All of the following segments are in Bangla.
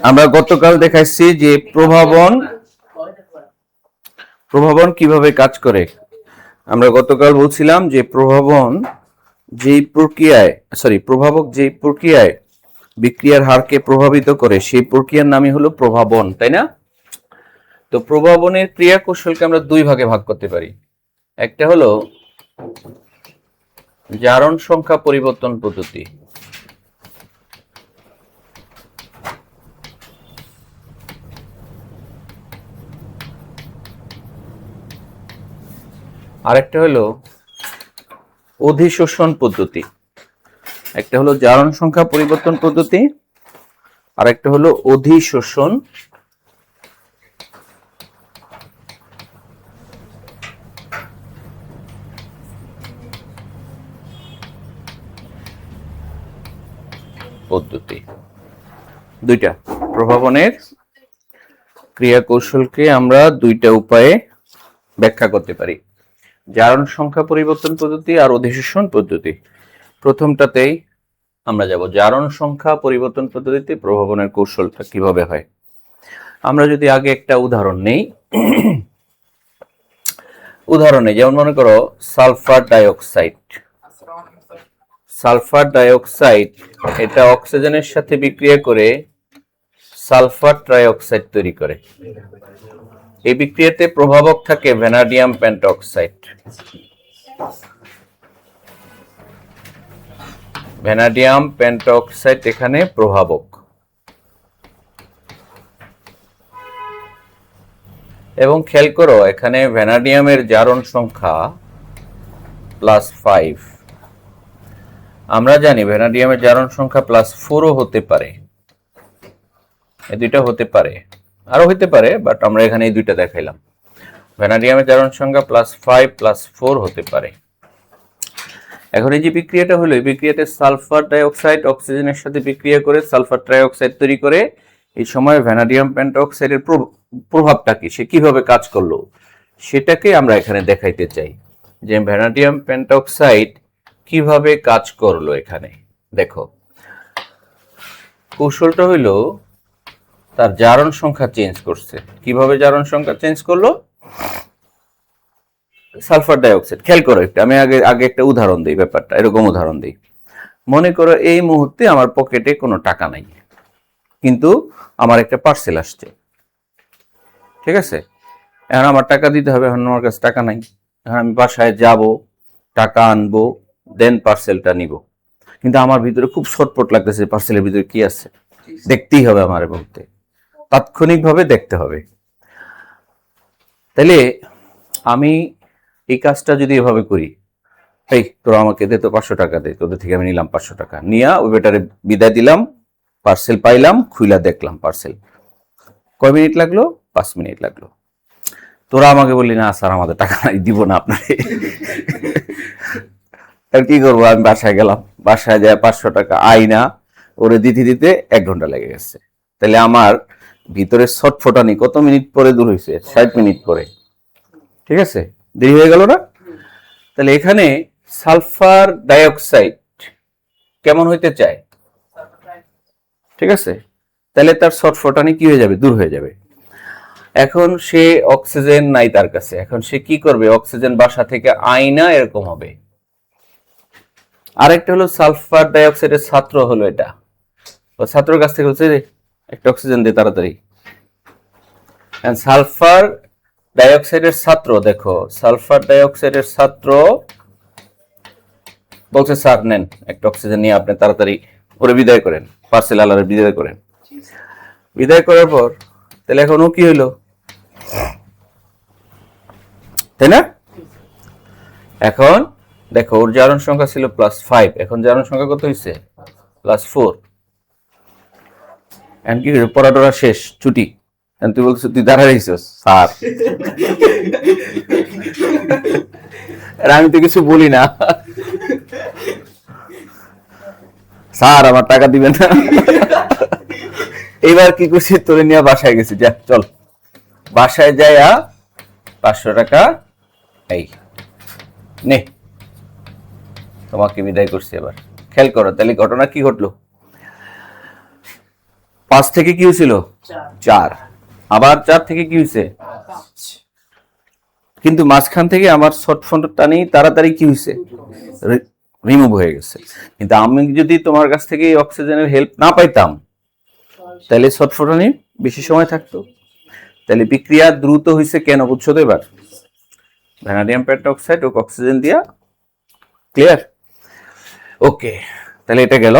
আমরা গতকাল দেখাইছি যে প্রভাবন কিভাবে কাজ করে। আমরা গতকাল বলছিলাম যে প্রভাবক যেই প্রক্রিয়ায় বিক্রিয়ার হারকে প্রভাবিত করে সেই প্রক্রিয়ার নামই হলো প্রভাবন, তাই না? তো প্রভাবনের ক্রিয়া কৌশলকে আমরা দুই ভাগে ভাগ করতে পারি। একটা হলো জারণ সংখ্যা পরিবর্তন পদ্ধতি, আরেকটা হলো অধিশোষণ পদ্ধতি। একটা হলো জারণ সংখ্যা পরিবর্তন পদ্ধতি, আর একটা হলো অধিশোষণ পদ্ধতি। দুইটা প্রভাবনের ক্রিয়া কৌশলকে আমরা দুইটা উপায়ে ব্যাখ্যা করতে পারি, জারণ সংখ্যা পরিবর্তন পদ্ধতি আর অধিশোষণ পদ্ধতি। প্রথমটাতেই আমরা যাব, জারণ সংখ্যা পরিবর্তন পদ্ধতিতে প্রভাবনের কৌশলটা কিভাবে হয়। আমরা যদি আগে একটা উদাহরণ নেই, উদাহরণে যেমন মনে করো সালফার ডাইঅক্সাইড, এটা অক্সিজেনের সাথে বিক্রিয়া করে সালফার ট্রাইঅক্সাইড তৈরি করে। এই বিক্রিয়াতে প্রভাবক থাকে ভ্যানাডিয়াম পেন্টঅক্সাইড। ভ্যানাডিয়াম পেন্টঅক্সাইড এখানে প্রভাবক, এবং খেয়াল করো এখানে ভ্যানাডিয়ামের জারণ সংখ্যা +5। আমরা জানি ভ্যানাডিয়ামের জারণ সংখ্যা +4ও হতে পারে, এই দুইটা হতে পারে, আরো হতে পারে, বাট আমরা এখানে এই দুইটা দেখাইলাম। ভ্যানাডিয়ামের জারণ সংখ্যা +5 +4 হতে পারে। এখন এই যে বিক্রিয়াটা হলো, এই বিক্রিয়াতে সালফার ডাইঅক্সাইড অক্সিজেনের সাথে বিক্রিয়া করে সালফার ট্রাইঅক্সাইড তৈরি করে। এই সময় ভ্যানাডিয়াম পেন্টঅক্সাইডের প্রভাবটা কি, সে কিভাবে কাজ করলো, সেটাকে আমরা এখানে দেখাইতে চাই যে ভ্যানাডিয়াম পেন্টঅক্সাইড কিভাবে কাজ করলো। এখানে দেখো কৌশলটা হইলো তার জারণ সংখ্যা চেঞ্জ করছে। কিভাবে জারণ সংখ্যা চেঞ্জ করলো? সালফার ডাইঅক্সাইড, খেয়াল করো একটা, আমি আগে একটা উদাহরণ দিই, ব্যাপারটা এরকম উদাহরণ দিই। মনে করো এই মুহূর্তে আমার পকেটে কোনো টাকা নাই, কিন্তু আমার একটা পার্সেল আসছে, ঠিক আছে? এখন আমার টাকা দিতে হবে, এখন আমার কাছে টাকা নাই। এখন আমি বাসায় যাব, টাকা আনবো, দেন পার্সেলটা নিব, কিন্তু আমার ভিতরে খুব ছটফট লাগতেছে, পার্সেলের ভিতরে কি আছে দেখতেই হবে, আমার বলতে তাৎক্ষণিকভাবে দেখতে হবে। তাহলে আমি এই কাজটা যদি এভাবে করি, এই তোরা আমাকে দে তো 500 টাকা দে, তোদের থেকে আমি নিলাম 500 টাকা, নিয়ে ওই বেটারে বিদায় দিলাম, পার্সেল পাইলাম, খুইলা দেখলাম পার্সেল। কয় মিনিট লাগলো? 5 মিনিট লাগলো। তোরা আমাকে বললি না স্যার আমাদের টাকা নাই, দিব না আপনারে। আর কি করবো? আমি বাসায় গেলাম, বাসায় যায় 500 টাকা আইনা ওরে দিতে দিতে 1 ঘন্টা লেগে গেছে। তাহলে আমার ভিতরে ছটফটানি কত মিনিট পরে দূর হয়েছে? 60 মিনিট পরে, ঠিক আছে? দেরি হয়ে গেল না? তাহলে এখানে সালফার ডাইঅক্সাইড কেমন হইতে চায়, ঠিক আছে? তাহলে তার ছটফটানি কি হয়ে যাবে? দূর হয়ে যাবে। এখন সে অক্সিজেন নাই তার কাছে, এখন সে কি করবে? অক্সিজেন বাসা থেকে আইনা এরকম হবে। আরেকটা হলো সালফার ডাইঅক্সাইডের ছাত্র হলো এটা, ও ছাত্রের কাছ থেকে বলছে একটা অক্সিজেন দে তাড়াতাড়ি। সালফার ডাইঅক্সাইডের ছাত্র, দেখো সালফার ডাইঅক্সাইডের ছাত্র বলছে স্যার নেন একটা অক্সিজেন নিয়ে আপনি তাড়াতাড়ি ওরে বিদায় করেন, পার্সেল আলারে বিদায় করেন। বিদায় করার পর তাহলে এখন ও কি হইলো, তাই না? এখন দেখো ওর জারণ সংখ্যা ছিল +5, এখন জারণ সংখ্যা কত হয়েছে? +4। এখন কি হইলো? পড়াটোরা শেষ, ছুটি। তুই বলছিস তুই দাঁড়ায় রইছিস স্যার, আমি তো কিছু বলি না, স্যার আমার টাকা দিবেন না। এইবার কি করছি? তোরে নিয়ে বাসায় গেছি, যা চল বাসায় যাইয়া 500 টাকা এই নে, তোমাকে বিদায় করছি। এবার খেয়াল করো তাহলে ঘটনা কি ঘটলো। 5 থেকে কি হয়েছিল 4, আবার 4 থেকে কি হয়েছে, কিন্তু মাঝখান থেকে আমার শর্ট ফোনটা নেই, তাড়াতাড়ি কি হয়েছে, রিমুভ হয়ে গেছে। কিন্তু আমি যদি তোমার কাছ থেকে অক্সিজেনের হেল্প না পাইতাম তাহলে শর্ট ফোটনে বেশি সময় থাকতো। তাহলে বিক্রিয়া দ্রুত হয়েছে কেন, বুঝছো তো এবার? ভ্যানাডিয়াম পেন্টঅক্সাইড ও অক্সিজেন দিয়া। ক্লিয়ার? ওকে, তাহলে এটা গেল।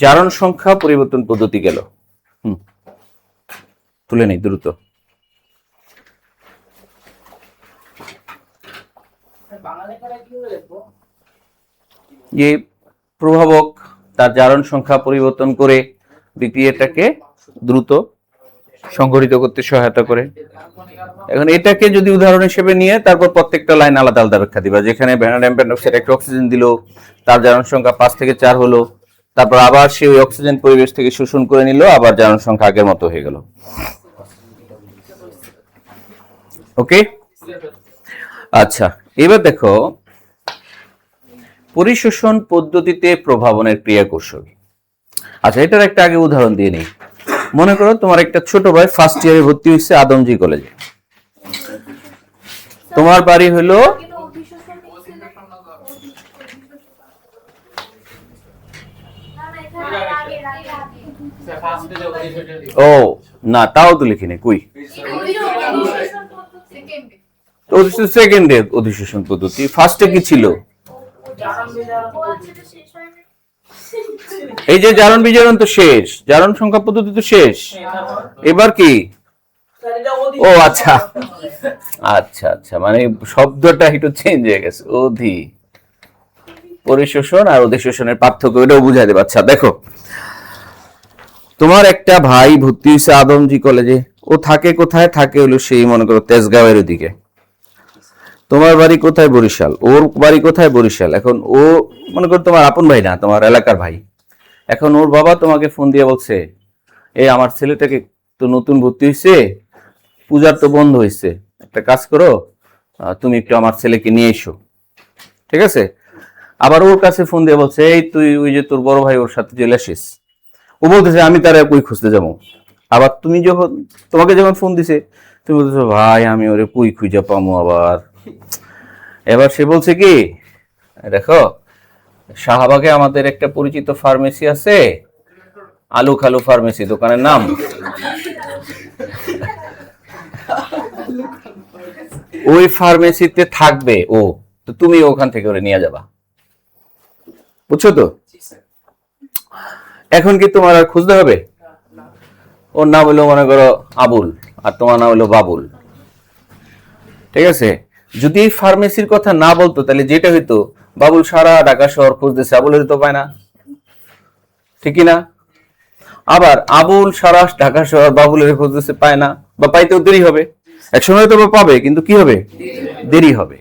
জারণ সংখ্যা পরিবর্তন পদ্ধতি গেল। তুলে নেই দ্রুত। যে প্রভাবক তার জারণ সংখ্যা পরিবর্তন করে বিক্রিয়াটাকে দ্রুত সংঘটিত করতে সহায়তা করে। এখন এটাকে যদি উদাহরণ হিসেবে নিয়ে তারপর প্রত্যেকটা লাইন আলাদা আলাদা ব্যাখ্যা দিবা। যেখানে ভ্যানাডিয়াম পেন্টঅক্সাইড একটা অক্সিজেন দিল, তার জারণ সংখ্যা 5 থেকে 4 হলো, তারপর আবার সে ওই অক্সিজেন পরিবেশ থেকে শোষণ করে নিল, আবার জারণ সংখ্যা আগের মতো হয়ে গেল। ওকে, আচ্ছা এবার দেখো পরিশোষণ পদ্ধতিতে প্রভাবনের ক্রিয়া কৌশল। আচ্ছা এটার একটা আগে উদাহরণ দিয়ে নেই। মনে করো তোমার একটা ছোট ভাই ফার্স্ট ইয়ারে ভর্তি হয়েছে আদমজি কলেজে। তোমার বাড়ি হলো ও না, তাও তো লিখিনি কই, সেকেন্ডে অধিশোষণ পদ্ধতি, ফার্স্টে কি ছিল? এই যে জারণ বিজারণ তো শেষ, জারণ সংখ্যা পদ্ধতি তো শেষ, এবার কি? ও আচ্ছা আচ্ছা আচ্ছা, মানে শব্দটা একটু চেঞ্জ হয়ে গেছে। অধি পরিশোষণ আর অধিশোষণের পার্থক্য এটাও বুঝাই দেবে। আচ্ছা দেখো, তোমার একটা ভাই ভর্তি হয়েছে আদমজি কলেজে। ও থাকে কোথায়? থাকে হলো সেই মনে করো তেজগাঁওয়ের ওদিকে। তোমার বাড়ি কোথায়? বরিশাল। ওর বাড়ি কোথায়? বরিশাল। এখন ও মনে করো তোমার আপন ভাই না, তোমার এলাকার ভাই। এখন ওর বাবা তোমাকে ফোন দিয়ে বলছে, এই আমার ছেলেটাকে তো নতুন ভর্তি হয়েছে, পূজার তো বন্ধ হয়েছে, একটা কাজ করো তুমি একটু আমার ছেলেকে নিয়ে এসো। ঠিক আছে? আবার ওর কাছে ফোন দিয়ে বলছে, এই তুই ওই যে তোর বড় ভাই ওর সাথে চলে আসিস। ও বলতেছে আমি তারা কই খুঁজতে যাবো। আবার তুমি যখন তোমাকে যখন ফোন দিছে তুমি বলতেছো ভাই আমি ওরে কই খুঁজে পামো আবার। এবার সে বলছে কি, দেখো শাহবাগে আমাদের একটা পরিচিত ফার্মেসি আছে, আলু খালু ফার্মেসি দোকানের নাম। ওই ফার্মেসিতে থাকবে ও, তো তুমি ওখান থেকে ওরে নিয়ে যাবা। বুঝছো তো? এখন কি তোমার আর খুঁজতে হবে? ওর নাম হলো মনে করো আবুল, আর তোমার নাম হলো বাবুল। ঠিক আছে? যদি এই ফার্মেসির কথা না বলতো তাহলে যেটা হইতো, বাবুল সারা ঢাকা শহর খুঁজতেছে, আবুলের তো পায় না, ঠিক না? আবার আবুল সারা ঢাকা শহর বাবুলের খুঁজতেছে, পায় না, বা পাইতেও দেরি হবে। একসময় তো পাবে, কিন্তু কি হবে? দেরি হবে।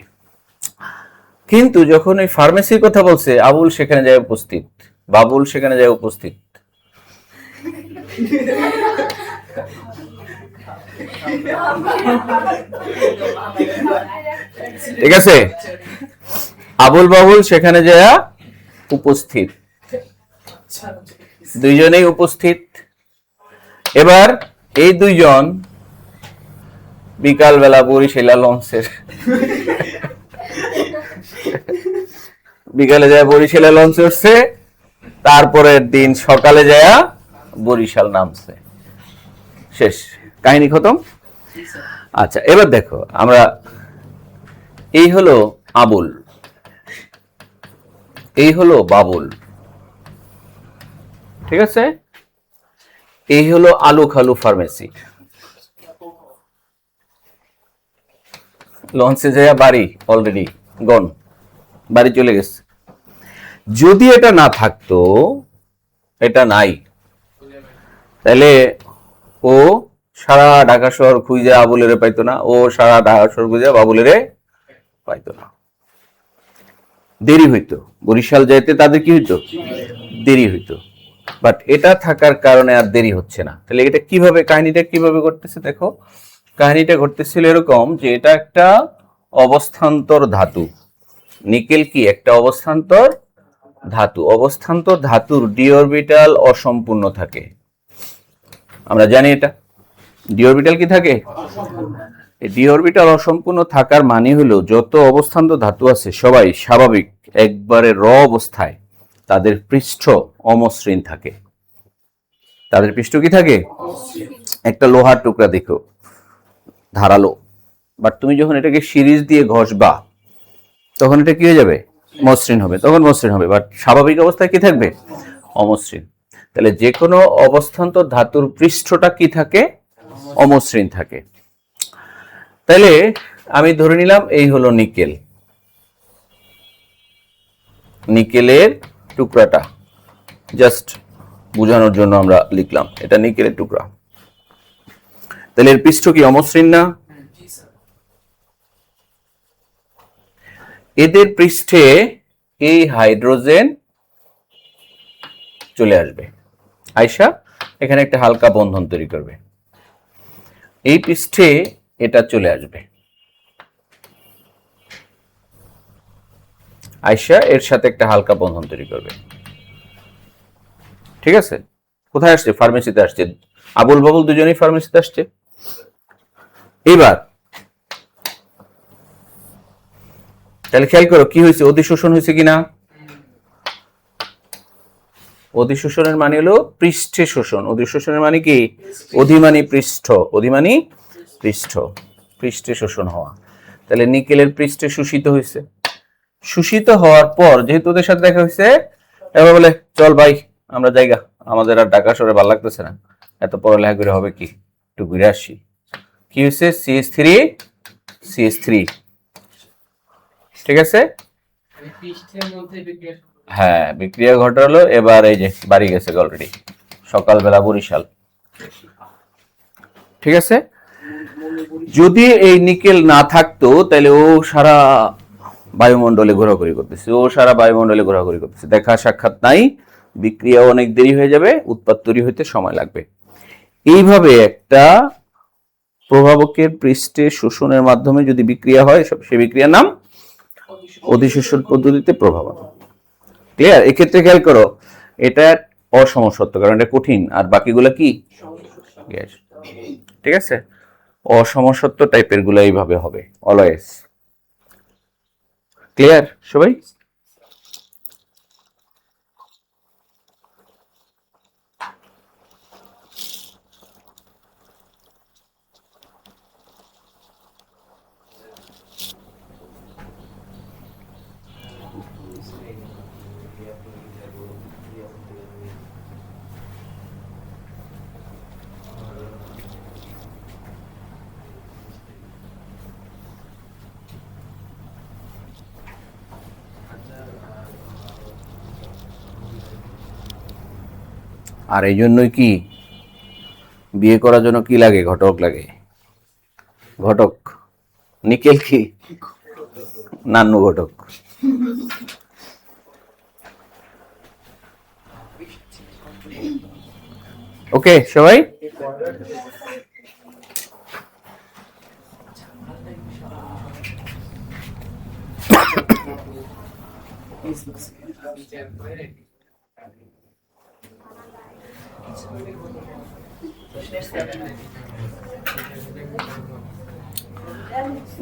কিন্তু যখন এই ফার্মেসির কথা বলছে, আবুল সেখানে যায় উপস্থিত, বাবুল সেখানে যায় উপস্থিত। ঠিক আছে? আবুল বাবুল সেখানে যায় উপস্থিত, দুইজনেই উপস্থিত। এবার এই দুইজন বিকাল বেলা বরিশাল লঞ্চের বিকালে যায় বরিশাল লঞ্চ উঠছে, তারপরের দিন সকালে যায় বরিশাল নামছে, শেষ, কাহিনী খতম। আচ্ছা এবার দেখো, আমরা এই হলো আবুল, এই হলো বাবুল, ঠিক আছে? এই হলো আলু খালু ফার্মেসি। লঞ্চে যায় বাড়ি অলরেডি গন, বাড়ি চলে গেছে। যদি এটা না থাকতো, এটা নাই, তাহলে ও সারা ঢাকা শহর খুঁজে আবুলেরে পাইতো না, ও সারা ঢাকা শহর খুঁজে বাবুলেরে পাইতো না, দেরি হইতো। বরিশাল যাইতে তাদের কি হইতো? দেরি হইতো। বাট এটা থাকার কারণে আর দেরি হচ্ছে না। তাহলে এটা কিভাবে, কাহিনীটা কিভাবে ঘটতেছে দেখো। কাহিনীটা ঘটতেছিল এরকম যে এটা একটা অবস্থান্তর ধাতু। নিকেল কি একটা অবস্থান্তর ধাতু, অবস্থান্তর ধাতুর ডি অরবিটাল অসম্পূর্ণ থাকে। আমরা জানি এটা ডি অরবিটাল কি থাকে, ডি অরবিটাল অসম্পূর্ণ থাকার মানে হলো যত অবস্থান্তর ধাতু আছে সবাই স্বাভাবিক একবারে অবস্থায় তাদের পৃষ্ঠ অমসৃণ থাকে। তাদের পৃষ্ঠ কি থাকে, একটা লোহার টুকরা দেখো ধারালো, বাট তুমি যখন এটাকে সিরিজ দিয়ে ঘষবা তখন এটা কি হয়ে যাবে, মসৃণ হবে, তখন মসৃণ হবে, বাট স্বাভাবিক অবস্থায় কি থাকবে, অমসৃণ। তাহলে যে কোনো অবস্থান্তর ধাতুর পৃষ্ঠটা কি থাকে, অমসৃণ থাকে। তাহলে আমি ধরে নিলাম এই হলো নিকেল, নিকেলের টুকরাটা জাস্ট বোঝানোর জন্য আমরা লিখলাম এটা নিকেলের টুকরা। তাহলে এর পৃষ্ঠ কি অমসৃণ না, এদের পৃষ্ঠে এই হাইড্রোজেন চলে আসবে, আয়শা এখানে একটা হালকা বন্ধন তৈরি করবে, এই পৃষ্ঠে এটা চলে আসবে, আয়শা এর সাথে একটা হালকা বন্ধন তৈরি করবে। ঠিক আছে, কোথায় আসছে, ফার্মেসিতে আসছে, আবুল বাবুল দুজনেই ফার্মেসিতে আসছে। এবার তাহলে খেয়াল করো কি হয়েছে, অধিশোষণ হয়েছে কিনা, অধিশোষণের মানে হলো পৃষ্ঠে শোষণ, অধিশোষণের মানে কি, অধিমানী পৃষ্ঠ, অধিমানী পৃষ্ঠ, পৃষ্ঠে শোষণ হওয়া। তাহলে নিকেলের পৃষ্ঠে শোষিত হয়েছে, শোষিত হওয়ার পর যেহেতু ওদের সাথে দেখা হয়েছে এবার বলে চল ভাই আমরা জায়গা, আমাদের আর ঢাকা শহরে ভালো লাগতেছে না, এত পড়ালেখা করে হবে কি, একটু ঘুরে আসি। কি হয়েছে, CH3 CH3, ঠিক আছে, হ্যাঁ বিক্রিয়া ঘটালো। এবার এই যে বাড়ি গেছে অলরেডি, সকালবেলা বরিশাল। ঠিক আছে, যদি এই নিকেল না থাকতো তাহলে ও সারা বায়ুমণ্ডলে ঘোরাঘুরি করতেছে, ও সারা বায়ুমণ্ডলে ঘোরাঘুরি করতেছে, দেখা সাক্ষাৎ নাই, বিক্রিয়া অনেক দেরি হয়ে যাবে, উৎপাদ তৈরি হইতে সময় লাগবে। এইভাবে একটা প্রভাবকের পৃষ্ঠে শোষণের মাধ্যমে যদি বিক্রিয়া হয় সে বিক্রিয়ার নাম অধিশোষণ পদ্ধতিতে প্রভাবন। ক্লিয়ার, এক্ষেত্রে খেয়াল করো এটা অসমসত্ব কারণ এটা কঠিন, আর বাকিগুলো কি, ঠিক আছে, অসমসত্ব টাইপের গুলো এইভাবে হবে অলওয়েজ। ক্লিয়ার সবাই, আর এই জন্যই কি বিয়ে করার জন্য কি লাগে, ঘটক লাগে, ঘটক, নিকেল কি নান্নু ঘটক। ওকে সবাই,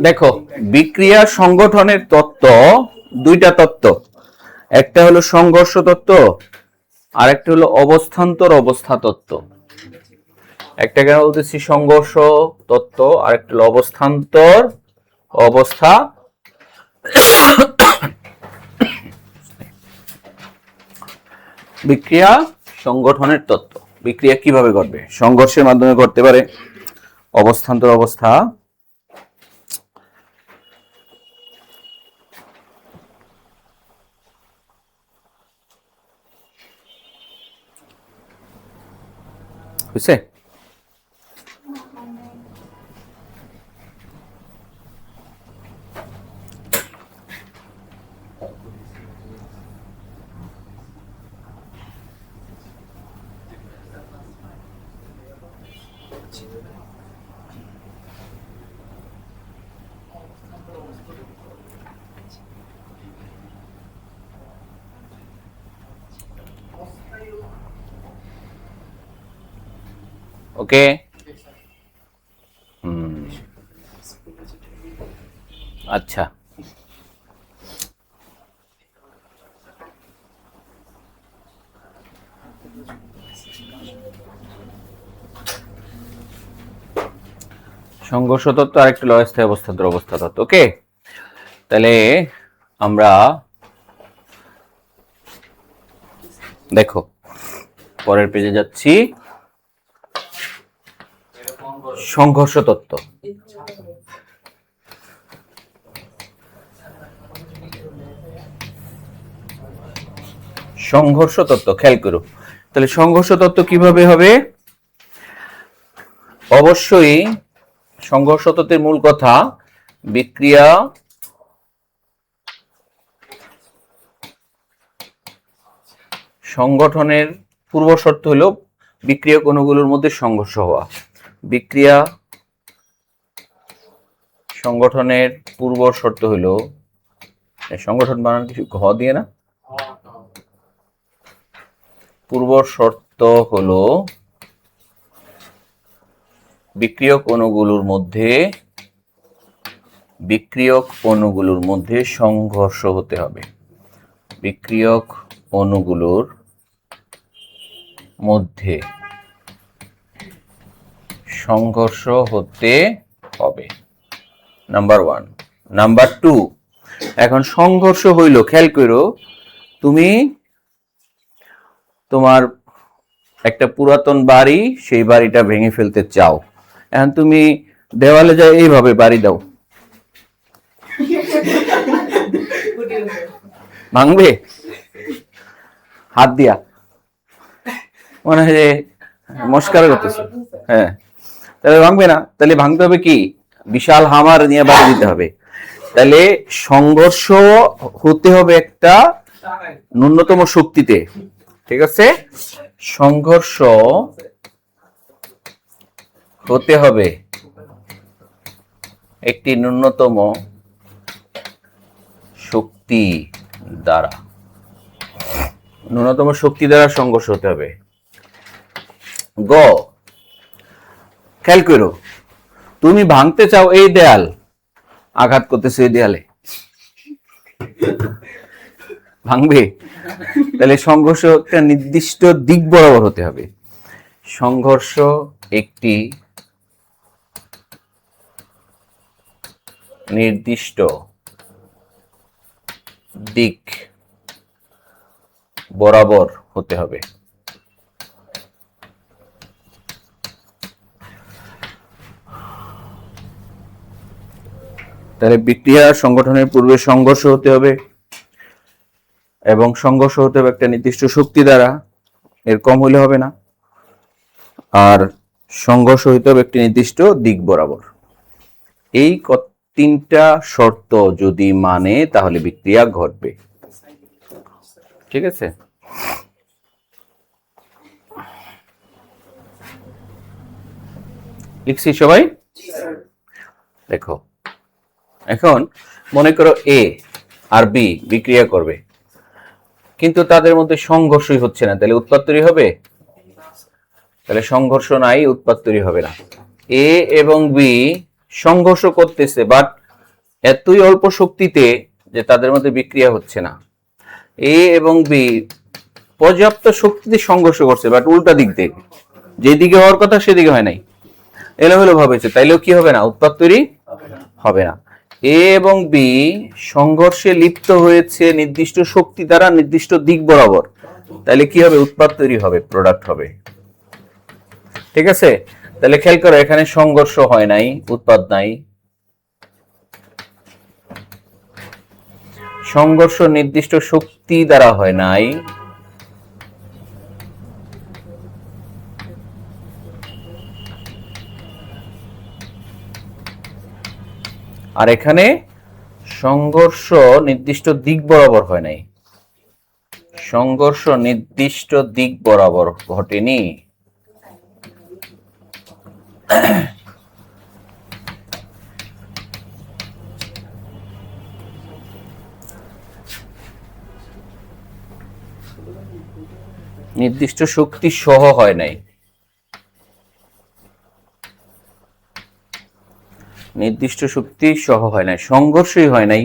দেখো বিক্রিয়া সংগঠনের তত্ত্ব দুইটা তত্ত্ব, একটা হলো সংঘর্ষ তত্ত্ব আর একটা হলো অবস্থান্তর অবস্থা তত্ত্ব। একটা কেন বলতেছি সংঘর্ষ তত্ত্ব, আর একটা হলো অবস্থান্তর অবস্থা। বিক্রিয়া সংগঠনের তত্ত্ব, বিক্রিয়া কিভাবে ঘটবে, সংঘর্ষের মাধ্যমে ঘটতে পারে, অবস্থান্তর অবস্থা বুঝছে। ওকে। আচ্ছা, সংঘর্ষ তত্ত্ব আর একটা অস্থায়ী অবস্থার অবস্থা তত্ত্ব। ওকে, তাহলে আমরা দেখো পরের পেজে যাচ্ছি। সংঘর্ষ তত্ত্ব। সংঘর্ষ তত্ত্ব খেয়াল করো। তাহলে সংঘর্ষ তত্ত্ব কিভাবে হবে? অবশ্যই সংঘর্ষ তত্ত্বের মূল কথা বিক্রিয়া সংগঠনের পূর্ব শর্ত হলো বিক্রিয়ক অণুগুলোর মধ্যে সংঘর্ষ হওয়া। বিক্রিয়া সংগঠনের পূর্ব শর্ত হলো, সংগঠন বানান কিছু ঘ দিয়ে না, পূর্ব শর্ত হলো বিক্রিয়ক অণুগুলোর মধ্যে সংঘর্ষ হতে হবে। বিক্রিয়ক অণুগুলোর মধ্যে সংঘর্ষ হতে হবে, নাম্বার 1। নাম্বার 2, এখন সংঘর্ষ হইল, খেয়াল করো, তুমি তোমার একটা পুরাতন বাড়ি, সেই বাড়িটা ভেঙে ফেলতে চাও। এখন তুমি দেওয়ালে যায় এইভাবে বাড়ি দাও, ভাঙবে? হাত দিয়া মনে হয় যে মস্কারা করতেছে। হ্যাঁ, তাহলে ভাঙবে না। তাহলে ভাঙতে হবে কি? বিশাল হামার নিয়ে বাড়ি দিতে হবে। তাহলে সংঘর্ষ হতে হবে একটা ন্যূনতম শক্তিতে, ঠিক আছে? সংঘর্ষ হতে হবে একটি ন্যূনতম শক্তি দ্বারা, ন্যূনতম শক্তি দ্বারা সংঘর্ষ হতে হবে। গ, খেয়াল করো, তুমি ভাঙতে চাও এই দেয়াল, আঘাত করতেছে এই দেয়ালে, ভাঙবে? তাহলে সংঘর্ষ একটা নির্দিষ্ট দিক বরাবর হতে হবে। সংঘর্ষ একটি নির্দিষ্ট দিক বরাবর হতে হবে। তাহলে বিক্রিয়া সংগঠনের পূর্বে সংঘর্ষ হতে হবে, এবং সংঘর্ষ হতে হবে একটা নির্দিষ্ট শক্তি দ্বারা, এর কম হলে হবে না। আর সংঘর্ষ হতে হবে একটি নির্দিষ্ট দিক বরাবর। এই তিনটা শর্ত যদি মানে তাহলে বিক্রিয়া ঘটবে, ঠিক আছে? লিখছি সবাই? দেখো, এখন মনে করো এ আর বি বিক্রিয়া করবে, কিন্তু তাদের মধ্যে সংঘর্ষই হচ্ছে না, তাহলে উৎপাদ তৈরি হবে? তাহলে সংঘর্ষ নাই, উৎপাদ তৈরি হবে না। এ এবং বি সংঘর্ষ করতেছে, বাট এতই অল্প শক্তিতে যে তাদের মধ্যে বিক্রিয়া হচ্ছে না। এ এবং বি পর্যাপ্ত শক্তিতে সংঘর্ষ করছে, বাট উল্টা দিক থেকে, যেদিকে হওয়ার কথা সেদিকে হয় নাই, এলোমেলো ভাবে হচ্ছে, তাইলেও কি হবে না? উৎপাদ তৈরি হবে না। এ এবং বি সংঘর্ষে লিপ্ত হয়েছে নির্দিষ্ট শক্তি দ্বারা নির্দিষ্ট দিক বরাবর, তাহলে কি হবে? উৎপাদ তৈরি হবে, প্রোডাক্ট হবে, ঠিক আছে? তাহলে খেয়াল করো, এখানে সংঘর্ষ হয় নাই, উৎপাদ নাই। সংঘর্ষ নির্দিষ্ট শক্তি দ্বারা হয় নাই, আর এখানে সংঘর্ষ নির্দিষ্ট দিক বরাবর হয় নাই। সংঘর্ষ নির্দিষ্ট দিক বরাবর ঘটেনি। নির্দিষ্ট শক্তি সহ হয় নাই। নির্দিষ্ট শক্তি সহ হয় নাই, সংঘর্ষই হয় নাই,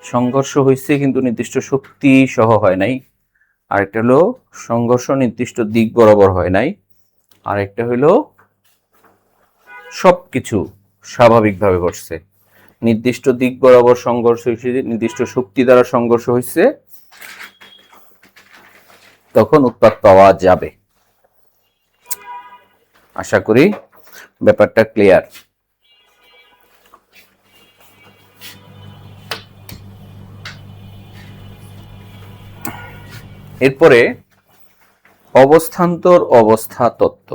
সংঘর্ষ হয়েছে কিন্তু নির্দিষ্ট শক্তি সহ হয় নাই। আরেকটা হলো সংঘর্ষ নির্দিষ্ট দিক বরাবর হয় নাই, আরেকটা হলো সবকিছু স্বাভাবিকভাবে ঘটছে। নির্দিষ্ট দিক বরাবর সংঘর্ষ হয়েছে, নির্দিষ্ট শক্তি দ্বারা সংঘর্ষ হয়েছে, তখন উৎপাদ পাওয়া যাবে। আশা করি ব্যাপারটা ক্লিয়ার। এরপরে অবস্থান্তর অবস্থা তত্ত্ব।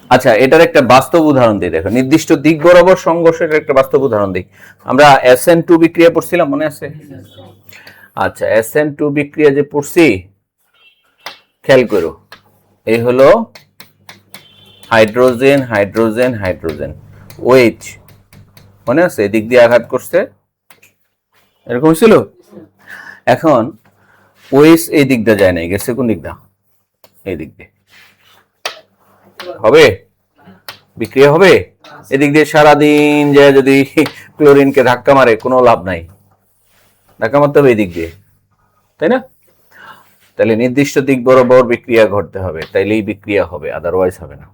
আচ্ছা, এটার একটা বাস্তব উদাহরণ দিই। দেখো, নির্দিষ্ট দিক বরাবর সংঘর্ষের একটা বাস্তব উদাহরণ দিই। আমরা SN2 বিক্রিয়া পড়ছিলাম, মনে আছে? আচ্ছা, SN2 বিক্রিয়া যে পড়ছি, খেয়াল করো, এই হলো হাইড্রোজেন হাইড্রোজেন হাইড্রোজেন, OH, মনে আছে? এদিক দিয়ে আঘাত করছে, এরকম ছিল। এখন OH এই দিকটা যায় নাই, গেছে কোন দিকটা? এই দিক দিয়ে। হবে বিক্রিয়া হবে? এদিক দিয়ে সারাদিন যে যদি ক্লোরিনকে ধাক্কা মারে কোনো লাভ নাই, ধাক্কা মারতে হবে এই দিক দিয়ে, তাই না? তাহলে নির্দিষ্ট দিক বরাবর বিক্রিয়া ঘটতে হবে, তাইলেই বিক্রিয়া হবে, আদারওয়াইজ হবে না।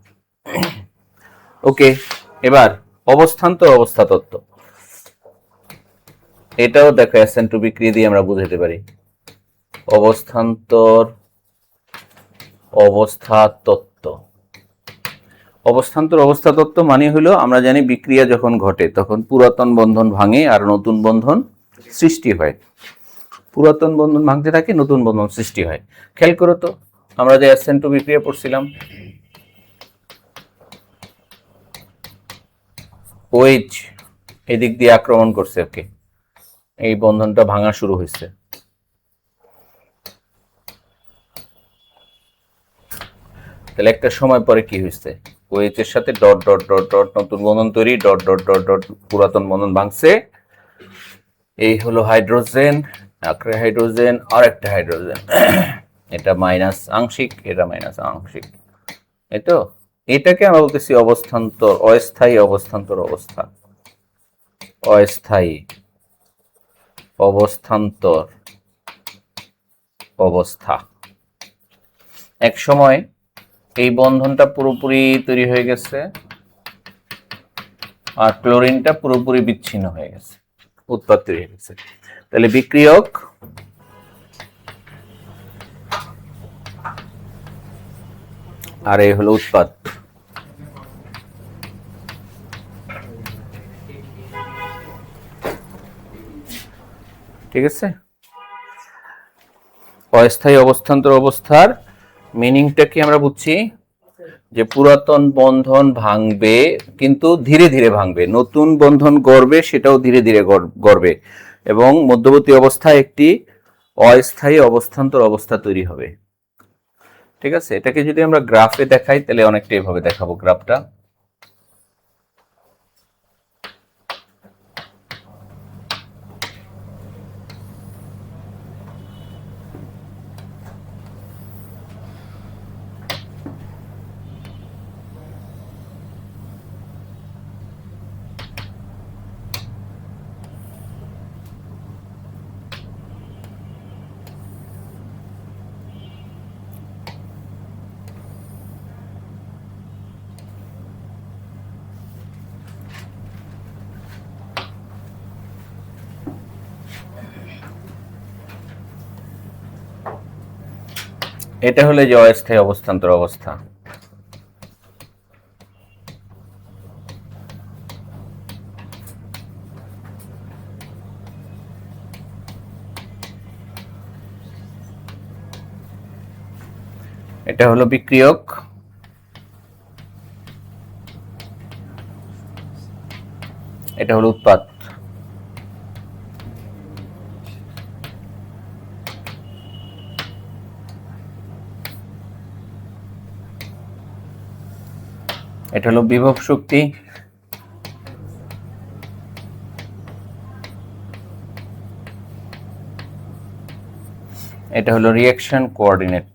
ওকে, এবার অবস্থান্তর অবস্থা তত্ত্ব। এটাও দেখো SN2 বিক্রিয়া দিয়ে আমরা বুঝাতে পারি। অবস্থান্তর অবস্থা তত্ত্ব। অবস্থান্তর অবস্থা তত্ত্ব মানে হলো, আমরা জানি বিক্রিয়া যখন ঘটে তখন পুরাতন বন্ধন ভাঙে আর নতুন বন্ধন সৃষ্টি হয়। পুরাতন বন্ধন ভাঙতে থাকে, নতুন বন্ধন সৃষ্টি হয়। খেয়াল করো তো, আমরা যে SN2 বিক্রিয়া পড়ছিলাম, OH এদিক দিয়ে আক্রমণ করছে, ওকে, এই বন্ধনটা ভাঙা শুরু হয়েছে। তাহলে একটা সময় পরে কি হয়েছে? OH এর সাথে ডট ডট ডট ডট নতুন বন্ধন তৈরি, ডট ডট ডট ডট পুরাতন বন্ধন ভাঙছে। এই হলো হাইড্রোজেন, হাইড্রোজেন আর একটা হাইড্রোজেন, এটা মাইনাস আংশিক, এটা মাইনাস আংশিক, এই তো। এটাকে আমরা বলতেছি অবস্থান্তর, অস্থায়ী অবস্থান্তর অবস্থা, অস্থায়ী অবস্থান্তর অবস্থা। এক সময় এই বন্ধনটা পুরোপুরি তৈরি হয়ে গেছে আর ক্লোরিনটা পুরোপুরি বিচ্ছিন্ন হয়ে গেছে, উৎপাদ তৈরি হয়ে গেছে। তাহলে বিক্রিয়ক আর এই হলো উৎপাদ। ঠিক আছে? অস্থায়ী অবস্থান্তর অবস্থার মিনিংটা কি আমরা বুঝছি? যে পুরাতন বন্ধন ভাঙবে কিন্তু ধীরে ধীরে ভাঙবে, নতুন বন্ধন গড়বে সেটাও ধীরে ধীরে গড়বে, এবং মধ্যবর্তী অবস্থায় একটি অস্থায়ী অবস্থান্তর অবস্থা তৈরি হবে। ঠিক আছে? এটাকে যদি আমরা গ্রাফে দেখাই তাহলে অনেকটা এভাবে দেখাবো গ্রাফটা। এটা হলো যে অস্থায়ী অবস্থান্তর অবস্থা। এটা হলো বিক্রিয়ক, এটা হলো উৎপাদ। এটা হলো বিভব শক্তি, এটা হলো রিঅ্যাকশন কোঅর্ডিনেট।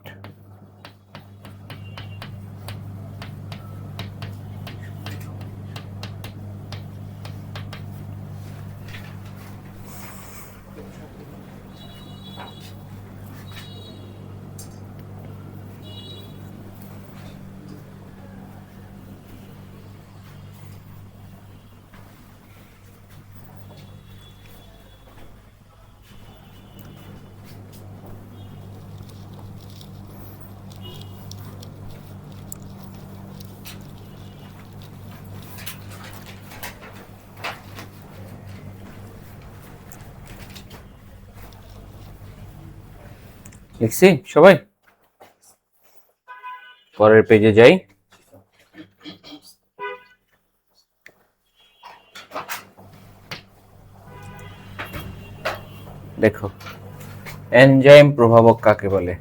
লিখছি সবাই? পরের পেজে যাই। দেখো এনজাইম প্রভাবক কাকে বলে?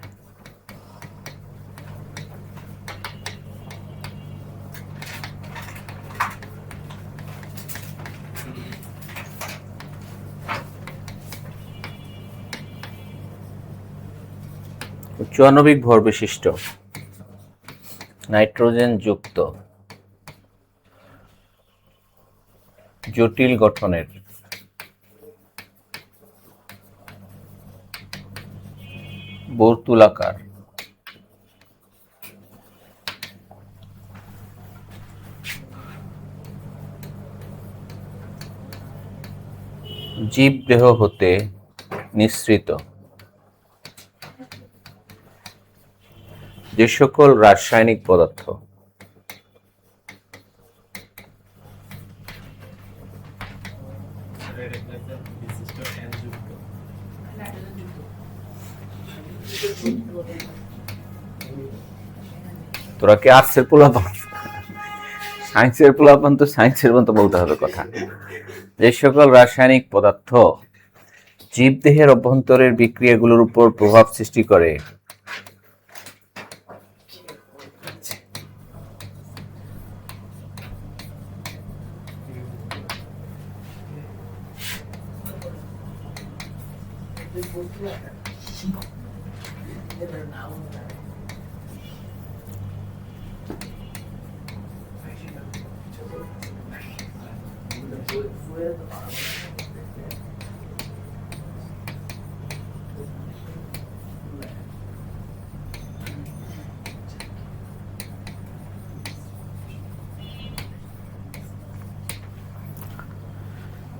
উচ্চ আণবিক ভর বিশিষ্ট, নাইট্রোজেন যুক্ত, জটিল গঠনের, বর্তুলাকার, জীবদেহ হতে নিঃসৃত, যে সকল রাসায়নিক পদার্থ তোরা কি আর্টসের পোলাপান, সায়েন্সের পোলাপান তো সায়েন্সের মতো বলতে হবে কথা। যে সকল রাসায়নিক পদার্থ জীবদেহের অভ্যন্তরের বিক্রিয়াগুলোর উপর প্রভাব সৃষ্টি করে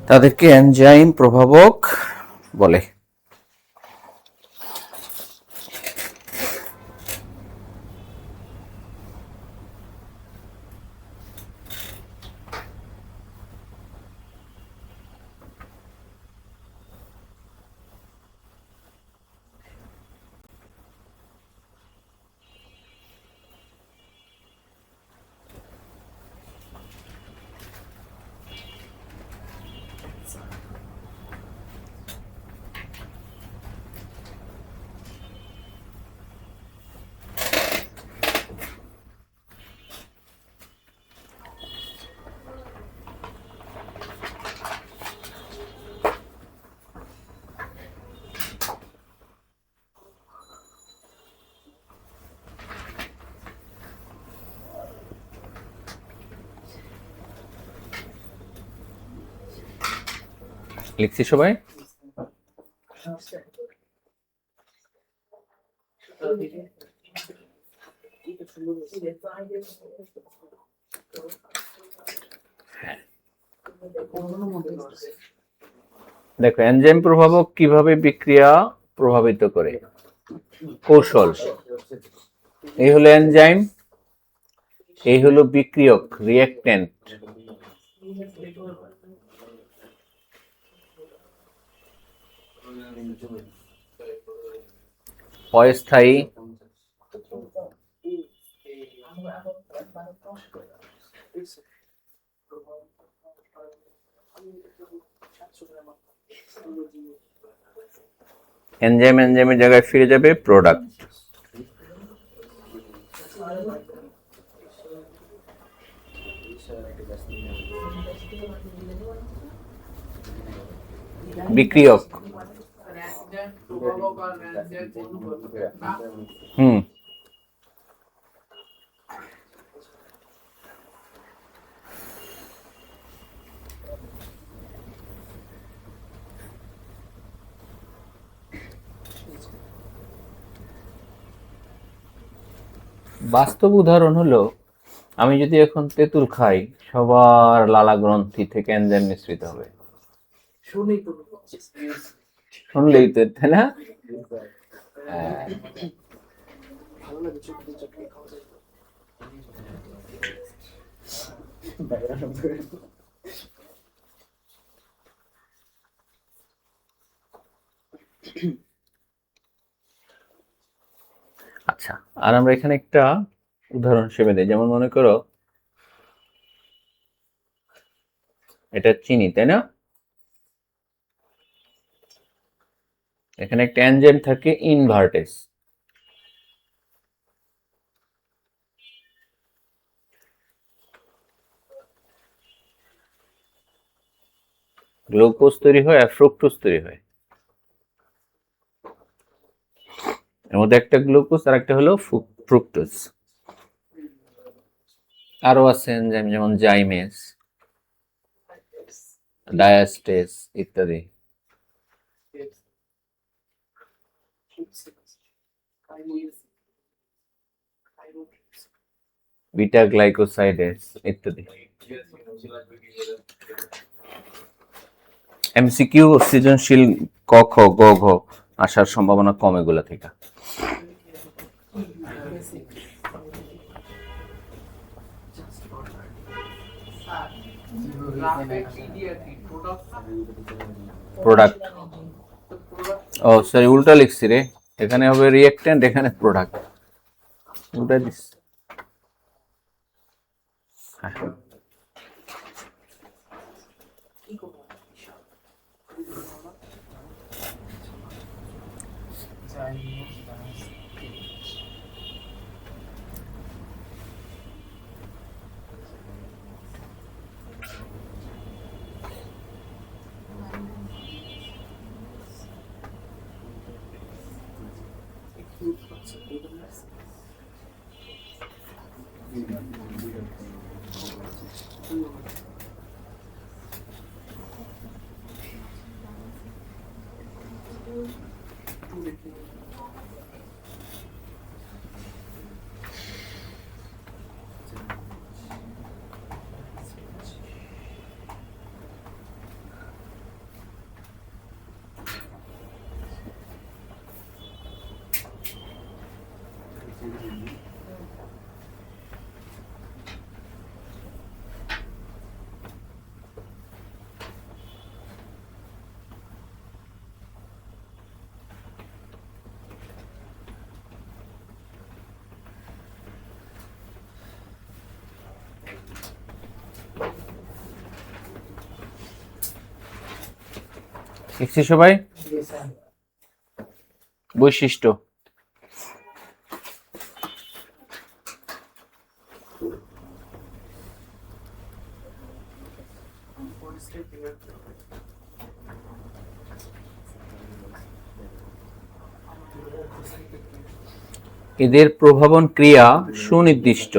তাদেরকে এনজাইম প্রভাবক বলে। লিখছি সবাই? দেখো এনজাইম প্রভাবক কিভাবে বিক্রিয়া প্রভাবিত করে, কৌশল। এই হলো এনজাইম, এই হলো বিক্রিয়ক, রিঅ্যাকট্যান্ট। অস্থায়ী, এনজাইম এনজাইমের জায়গায় ফিরে যাবে প্রোডাক্ট। বিক্রিয়ক, বাস্তব উদাহরণ হলো আমি যদি এখন তেঁতুল খাই, সবার লালা গ্রন্থি থেকে এনজাইম নিঃসৃত হবে। শুনলেই তো, তাই না? আচ্ছা, আর আমরা এখানে একটা উদাহরণ হিসেবে দিই, যেমন মনে করো এটা চিনি, তাই না? এখানে একটা এনজাইম থাকে ইনভার্টেস। গ্লুকোজ তৈরি হয় আর ফ্রুক্টোজ তৈরি হয়। এর মধ্যে একটা গ্লুকোজ আর একটা হলো ফ্রুক্টোজ। আরো আছে এনজাইম, যেমন জাইমেস, ডায়াস্টেস ইত্যাদি। বিটা গ্লাইকোসাইডেস ইত্যাদি। এমসিকিউ সৃজনশীল ক খ গ ঘ আসার সম্ভাবনা কম এগুলা থেকে। প্রোডাক্ট, ও সরি উল্টা লিখছি রে, এখানে হবে রিঅ্যাক্ট্যান্ট, এখানে প্রোডাক্ট, উল্টা দিস। দেখছি সবাই? বৈশিষ্ট্য, এদের প্রভাবন ক্রিয়া সুনির্দিষ্ট।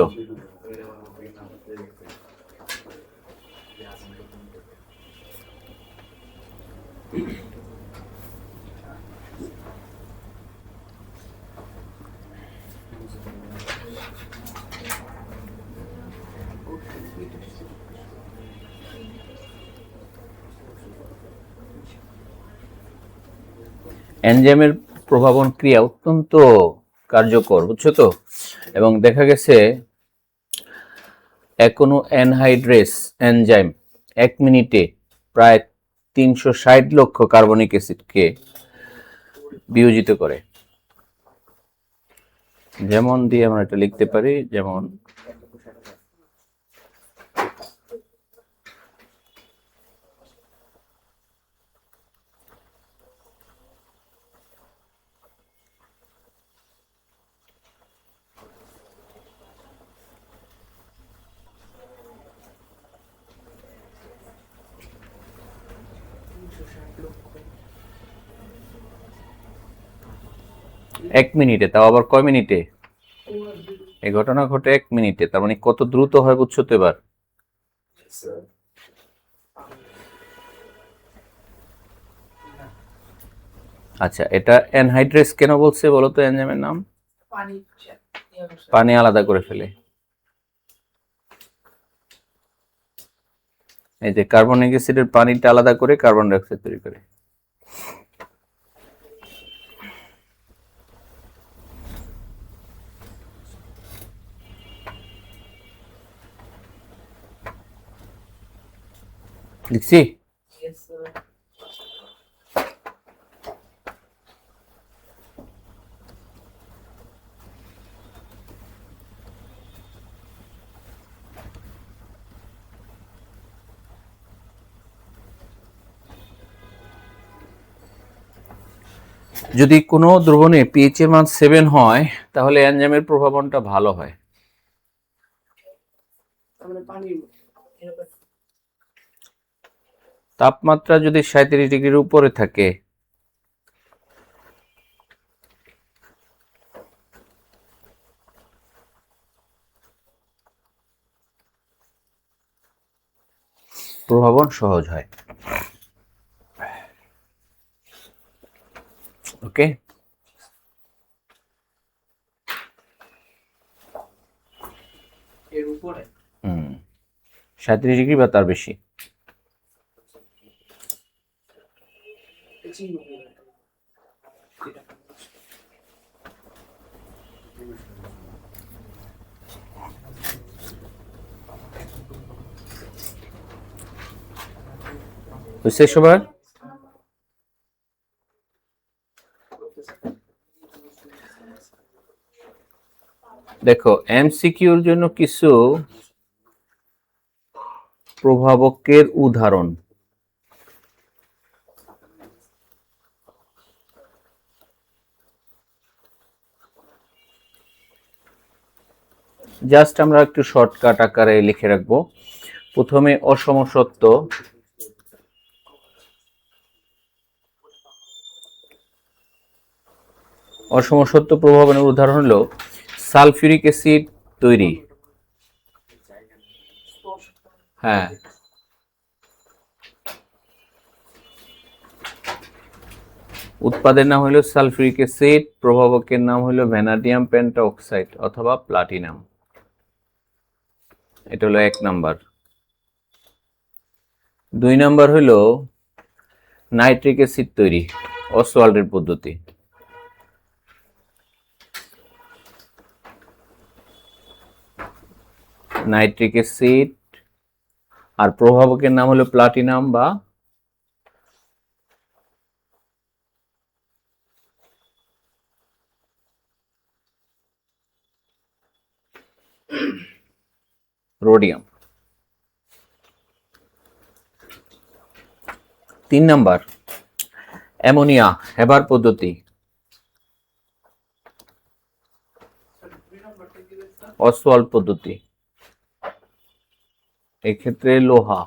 এনজাইমের প্রভাবন ক্রিয়া অত্যন্ত কার্যকর, বুঝছো তো? এবং দেখা গেছে কোনো অ্যানহাইড্রেস এনজাইম 1 মিনিটে প্রায় 360 লক্ষ কার্বনিক অ্যাসিডকে বিয়োজিত করে। যেমন দিয়ে আমরা এটা লিখতে পারি, যেমন এক মিনিটে, তাও আবার কয় মিনিটে? এই ঘটনা ঘটে 1 মিনিটে, তার মানে কত দ্রুত হয় বুঝছো তো এবার? আচ্ছা, এটা অ্যানহাইড্রেস কেন বলছে বলো তো? এনজাইমের নাম পানি আলাদা করে ফেলে। এই যে কার্বনিক অ্যাসিডের পানিটা আলাদা করে কার্বন ডাই অক্সাইড তৈরি করে। লিখছি? যদি কোনো দ্রবণে পিএইচ এর মান 7 হয় তাহলে এনজাইমের প্রভাবনটা ভালো হয়। তাপমাত্রা যদি 37 ডিগ্রির উপরে থাকে প্রভাবন সহজ হয়। ওকে, এর উপরে 37 ডিগ্রি বা তার বেশি। বুঝছে সবার? দেখো এমসিকিউর জন্য কিছু প্রভাবকের উদাহরণ। জাস্ট আমরা একটু শর্টকাট আকারে লিখে রাখবো। প্রথমে অসম সত্য, অসম সত্য প্রভাবনের উদাহরণ হলো সালফিউরিক অ্যাসিড তৈরি। হ্যাঁ, উৎপাদের নাম হলো সালফিউরিক অ্যাসিড, প্রভাবকের নাম হলো ভ্যানাডিয়াম পেন্টাঅক্সাইড অথবা প্লাটিনাম। এটা হলো 1 নাম্বার। 2 নাম্বার হলো নাইট্রিক অ্যাসিড তৈরি, অসওয়াল্ডের পদ্ধতি। নাইট্রিক অ্যাসিড আর প্রভাবকের নাম হলো প্লাটিনাম বা রোডিয়াম। 3 নাম্বার অ্যামোনিয়া হেবার পদ্ধতি, অসওয়াল্ড পদ্ধতি, এক্ষেত্রে লোহা।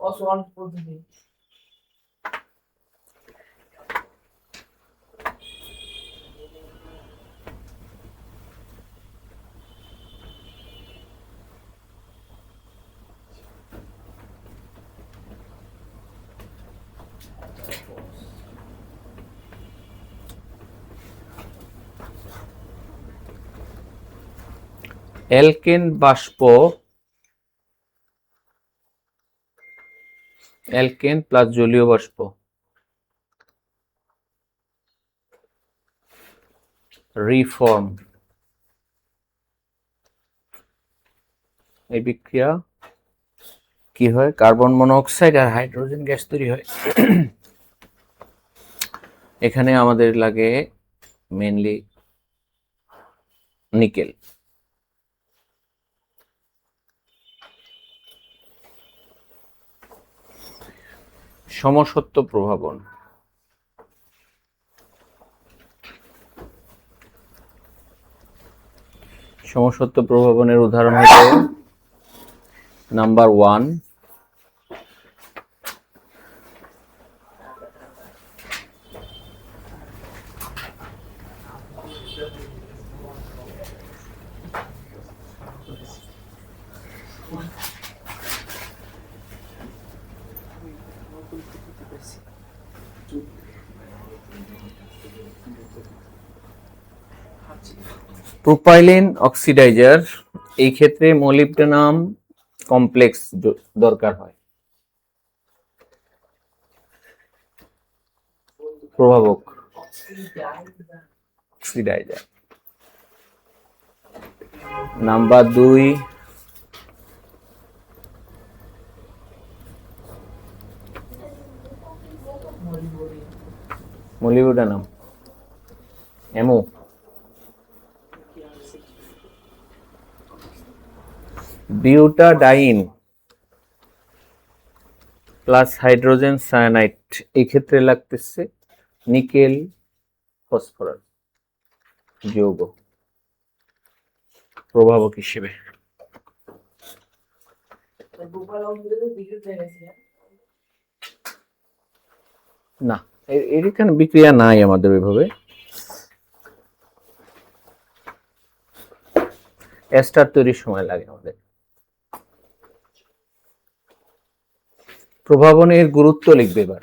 অসওয়াল্ড পদ্ধতি। অ্যালকেন বাষ্প, অ্যালকেন প্লাস জলীয় বাষ্প, রিফর্ম। এই বিক্রিয়া কি হয়? কার্বন মনোক্সাইড আর হাইড্রোজেন গ্যাস তৈরি হয়। এখানে আমাদের লাগে মেইনলি নিকেল। সমসত্ব প্রভাবন, সমসত্ব প্রভাবনের উদাহরণ হলো নাম্বার 1 প্রোপাইলিন অক্সিডাইজার। এই ক্ষেত্রে মলিবডেনাম কমপ্লেক্স দরকার হয়। প্রভাবক অক্সিডাইজার। নাম্বার 2 মলিবডেনাম এমও। বিউটাডাইন প্লাস হাইড্রোজেন সায়ানাইড, এই ক্ষেত্রে লাগতেছে নিকেল ফসফরাস যৌগ প্রভাবক হিসেবে। না, এর এখানে বিক্রিয়া নাই আমাদের ওইভাবে। এস্টার তৈরির সময় লাগে আমাদের। প্রভাবনের গুরুত্ব লিখবে এবার।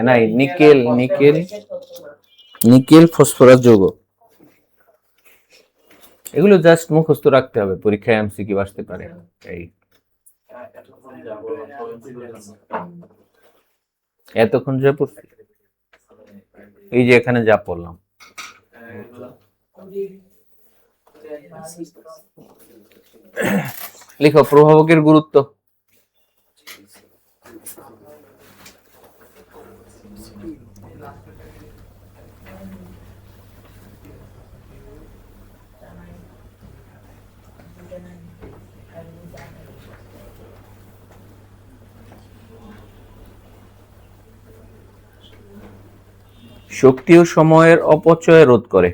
নাই, নিকেল নিকেল নিকেল ফসফরাস যৌগ, এগুলো জাস্ট মুখস্থ রাখতে হবে, পরীক্ষায় এমসিকিউ আসতে পারে। এই এতক্ষণ যা পড়ছি, এই যে এখানে যা পড়লাম, লিখো প্রভাবকের গুরুত্ব। শক্তি ও সময়ের অপচয় রোধ করে।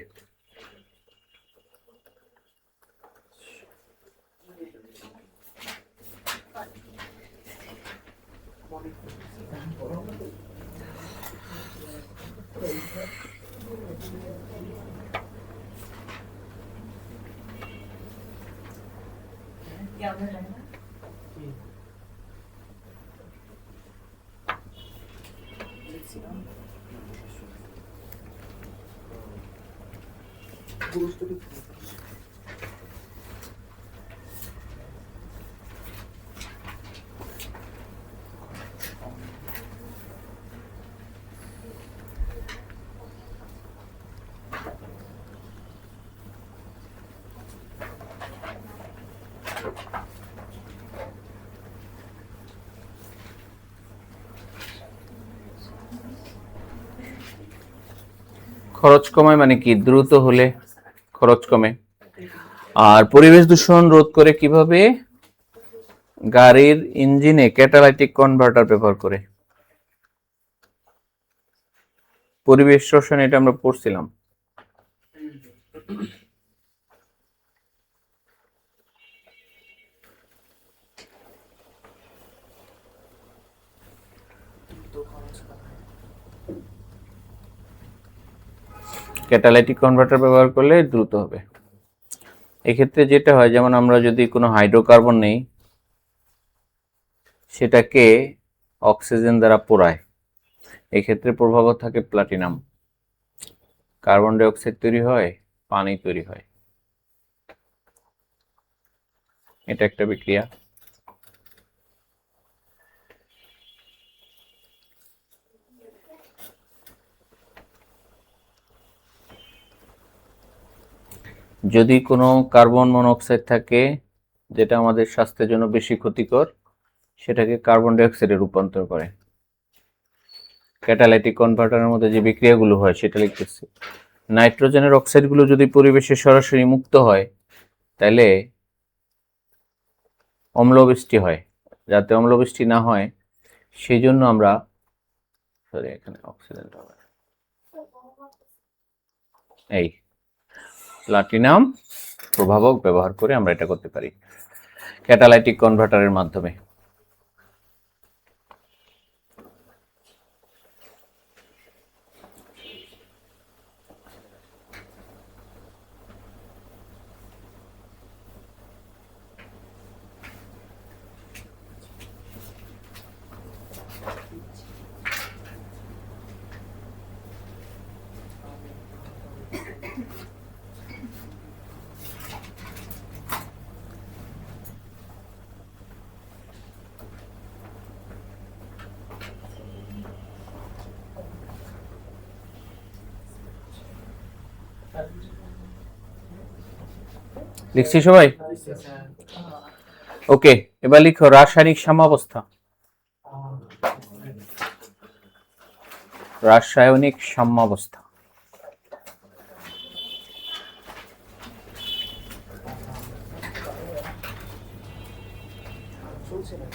খরচ কমায় মানে কি? দ্রুত হলে খরচ কমে। আর পরিবেশ দূষণ রোধ করে কিভাবে? গাড়ির ইঞ্জিনে ক্যাটালাইটিক কনভার্টার ব্যবহার করে। পরিবেশ শোষণ, এটা আমরা পড়ছিলাম। ক্যাটালাইটিক কনভার্টার ব্যবহার করলে দ্রুত হবে। এক্ষেত্রে যেটা হয়, যেমন আমরা যদি কোনো হাইড্রোকার্বন নেই, সেটাকে অক্সিজেন দ্বারা পোড়ায়, এক্ষেত্রে প্রভাবক থাকে প্লাটিনাম। কার্বন ডাই অক্সাইড তৈরি হয়, পানি তৈরি হয়, এটা একটা বিক্রিয়া। যদি কোনো কার্বন মনোক্সাইড থাকে যেটা আমাদের স্বাস্থ্যের জন্য বেশি ক্ষতিকর, সেটাকে কার্বন ডাই অক্সাইডে রূপান্তর করে। ক্যাটালাইটিক কনভার্টারের মধ্যে যে বিক্রিয়াগুলো হয় সেটা লিখতেছি। নাইট্রোজেনের অক্সাইডগুলো যদি পরিবেশে সরাসরি মুক্ত হয়, তাহলে অম্লবৃষ্টি হয়। যাতে অম্লবৃষ্টি না হয় সেই জন্য আমরা, সরি এখানে অক্সিজেনটা হবে, এই প্লাটিনাম প্রভাবক ব্যবহার করে আমরা এটা করতে পারি ক্যাটালাইটিক কনভার্টারের মাধ্যমে। লিখছি সবাই? ওকে, এবার লিখো রাসায়নিক সাম্যাবস্থা। রাসায়নিক সাম্যাবস্থা চলছে না।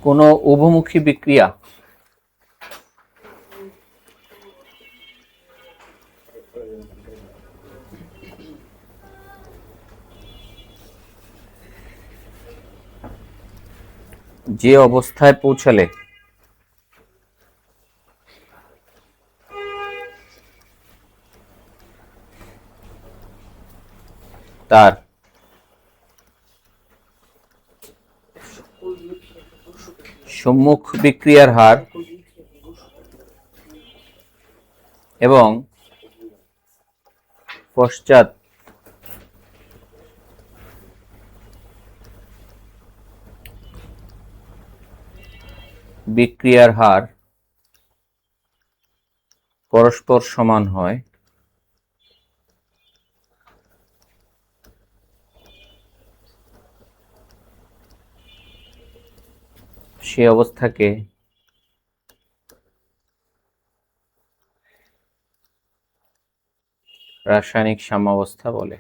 কোনো উভমুখী বিক্রিয়া যে অবস্থায় পৌঁছালে তার সম্মুখ বিক্রিয়ার হার এবং পশ্চাৎ বিক্রিয়ার হার পরস্পর সমান হয় সে অবস্থাকে রাসায়নিক সাম্যাবস্থা বলে।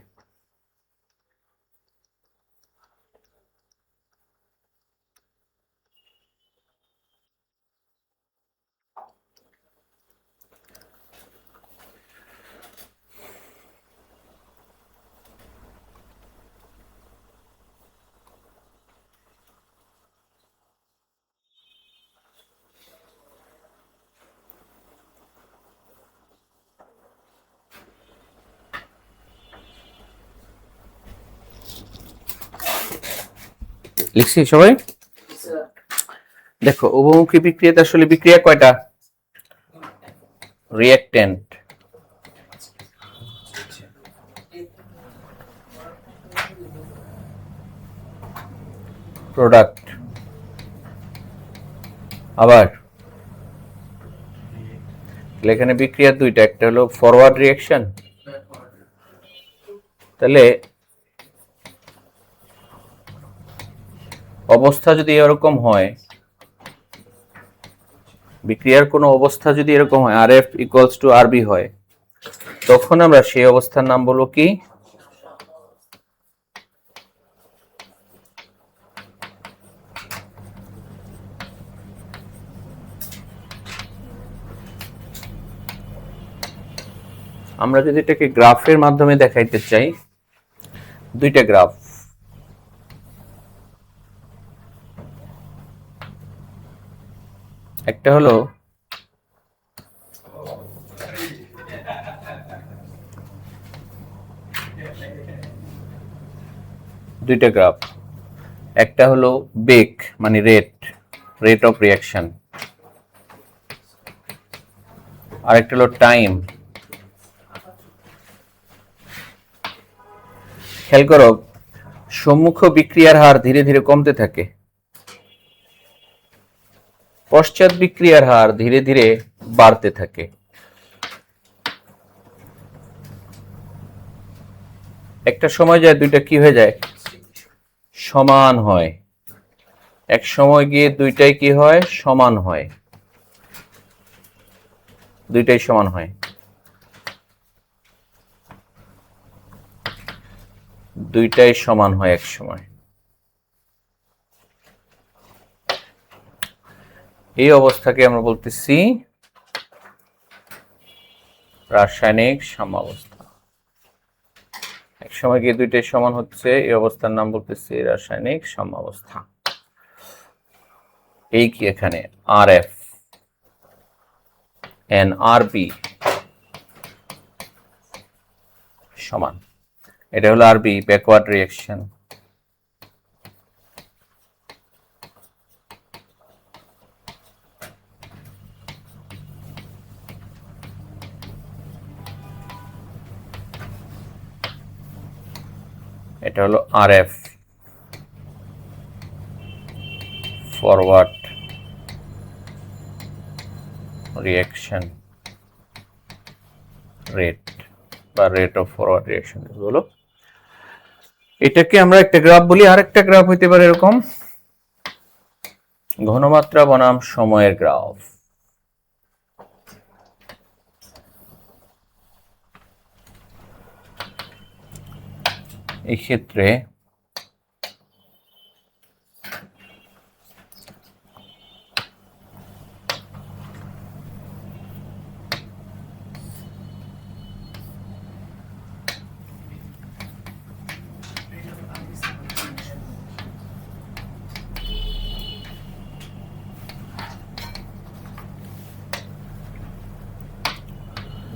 লিখছি সবাই? দেখো উভমুখী বিক্রিয়াতে আসলে বিক্রিয়া কয়টা? রিঅ্যাকট্যান্ট, প্রোডাক্ট, আবার এখানে বিক্রিয়া দুইটা, একটা হলো ফরওয়ার্ড রিঅ্যাকশন। তাহলে অবস্থা যদি এরকম হয়, বিক্রিয়ার কোনো অবস্থা যদি এরকম হয় RF = RB হয়, তখন আমরা সেই অবস্থার নাম বলবো কি? আমরা যদি এটাকে গ্রাফের মাধ্যমে দেখাইতে চাই, দুইটা গ্রাফ, একটা হলো দুইটা গ্রাফ, একটা হলো বেক মানে রেট অফ রিঅ্যাকশন, আর একটা হলো টাইম। খেয়াল করো, সম্মুখ বিক্রিয়ার হার ধীরে ধীরে কমতে থাকে, পশ্চাৎ বিক্রিয়ার হার ধীরে ধীরে বাড়তে থাকে। একটা সময় যায় দুইটা কি হয়ে যায়? সমান হয়। এক সময় গিয়ে দুইটাই কি হয়? সমান হয়। দুইটাই সমান হয়। দুইটাই সমান হয় এক সময়। এই অবস্থাকে আমরা বলতেছি রাসায়নিক সাম্যাবস্থা। এক সময় গিয়ে দুইটাই সমান হচ্ছে, এই অবস্থার নাম বলতেছি রাসায়নিক সাম্যাবস্থা। এই কি এখানে RF and RB সমান, এটা হলো RB ব্যাকওয়ার্ড রিঅ্যাকশন। এটা হলো RF ফরওয়ার্ড রিঅ্যাকশন রেট বা রেট অফ ফরওয়ার্ড রিঅ্যাকশন হলো। এটাকে আমরা একটা গ্রাফ বলি, আর একটা গ্রাফ হইতে পারে এরকম ঘনমাত্রা বনাম সময়ের গ্রাফ। এই ক্ষেত্রে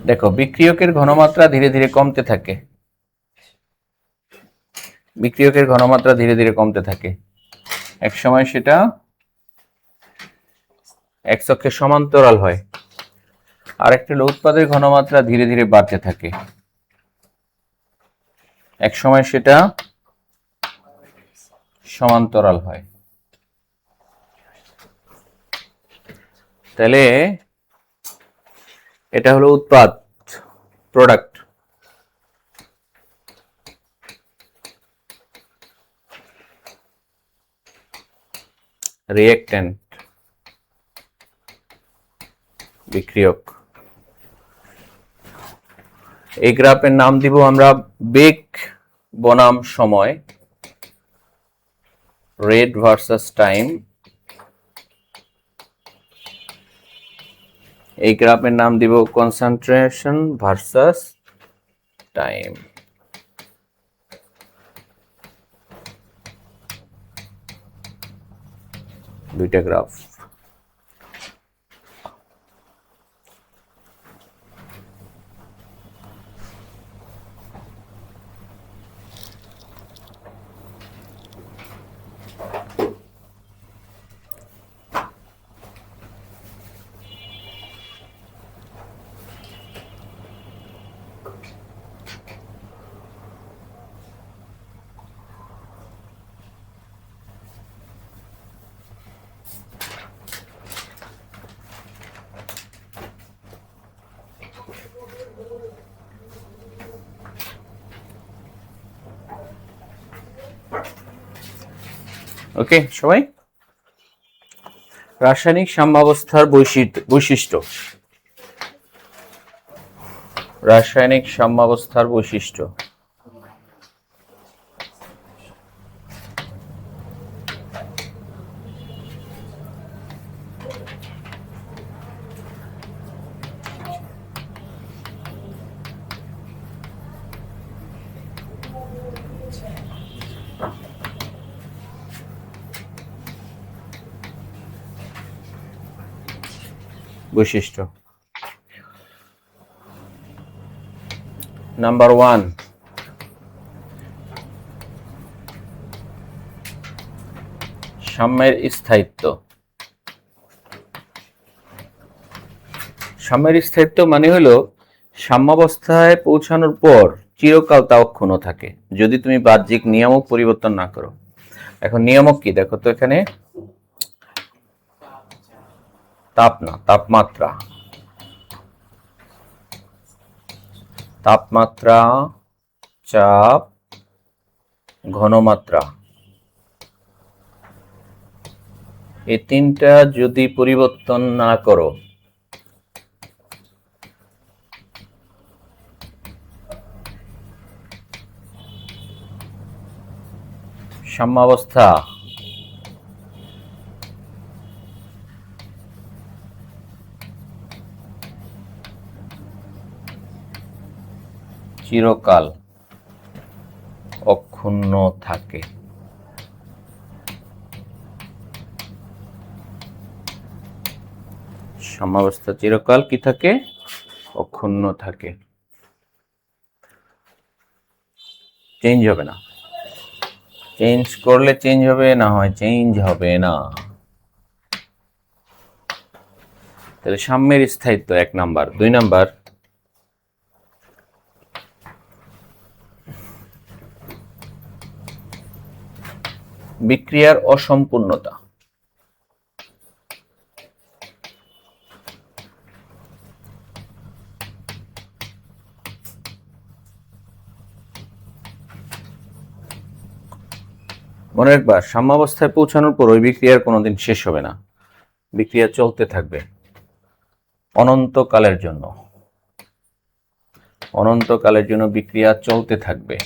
দেখো বিক্রিয়কের ঘনমাত্রা ধীরে ধীরে কমতে থাকে, বিক্রিয়কের ঘনমাত্রা ধীরে ধীরে কমতে থাকে। এক সময় সেটা এক্স অক্ষের সমান্তরাল হয়, আর একটা হলো উৎপাদের ঘনমাত্রা ধীরে ধীরে বাড়তে থাকে। এক সময় সেটা সমান্তরাল হয়। তাহলে এটা হলো উৎপাদ, প্রোডাক্ট। রিঅ্যাকট্যান্ট বিক্রিয়ক। এই গ্রাফের নাম দিব আমরা বেগ বনাম সময়, রেট ভার্সাস টাইম। এই গ্রাফের নাম দিব কনসেন্ট্রেশন ভার্সাস টাইম। দুইটা গ্রাফ। ওকে সবাই, রাসায়নিক সাম্যাবস্থার বৈশিষ্ট্য। রাসায়নিক সাম্যাবস্থার বৈশিষ্ট্য। বৈশিষ্ট্য নাম্বার 1, সাম্যের স্থায়িত্ব। সাম্যের স্থায়িত্ব মানে হলো সাম্যাবস্থায় পৌঁছানোর পর চিরকাল তা অক্ষুণ্ণ থাকে, যদি তুমি বাহ্যিক নিয়ামক পরিবর্তন না করো। এখন নিয়ামক কি দেখো তো, এখানে তাপ না, তাপমাত্রা। তাপমাত্রা, চাপ, ঘনমাত্রা, এই তিনটা যদি পরিবর্তন না করো, সাম্যাবস্থা চিরকাল অক্ষুণ্ণ থাকে। সাম্যাবস্থা চিরকাল কি থাকে? অক্ষুণ্ণ থাকে, চেঞ্জ হবে না। চেঞ্জ করলে চেঞ্জ হবে, না হয় চেঞ্জ হবে না। তাহলে সাম্যের স্থায়িত্ব 1 নাম্বার। 2 নাম্বার, বিক্রিয়ার অসম্পূর্ণতা। মনে রাখবা, সাম্যাবস্থায় পৌঁছানোর পর ওই বিক্রিয়ার কোনোদিন শেষ হবে না, বিক্রিয়া চলতে থাকবে অনন্তকালের জন্য। অনন্তকালের জন্য বিক্রিয়া চলতে থাকবে।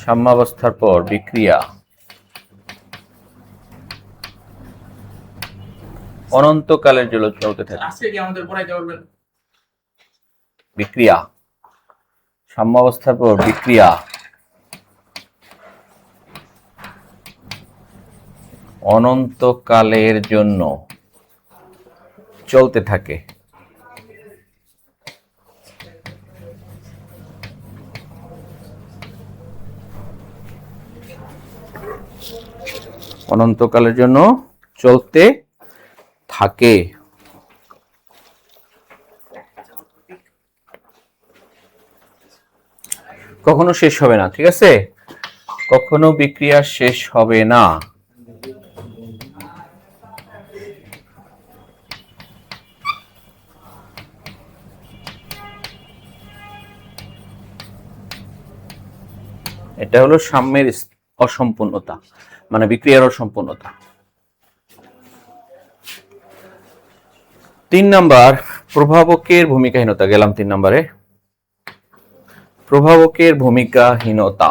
সাম্যাবস্থার পর বিক্রিয়া অনন্তকালের জন্য চলতে থাকে। আজকে কি আমাদের পড়াইতে পারবেন? বিক্রিয়া সাম্যাবস্থার পর বিক্রিয়া অনন্তকালের জন্য চলতে থাকে। অনন্তকালের জন্য চলতে থাকে। কখনো শেষ হবে না, ঠিক আছে? কখনো বিক্রিয়া শেষ হবে না। এটা হলো সাম্যের অসম্পূর্ণতা, মানে বিক্রিয়ার অসম্পূর্ণতা। 3 নাম্বার, প্রভাবকের ভূমিকাহীনতা। গেলাম 3 নম্বরে, প্রভাবকের ভূমিকাহীনতা।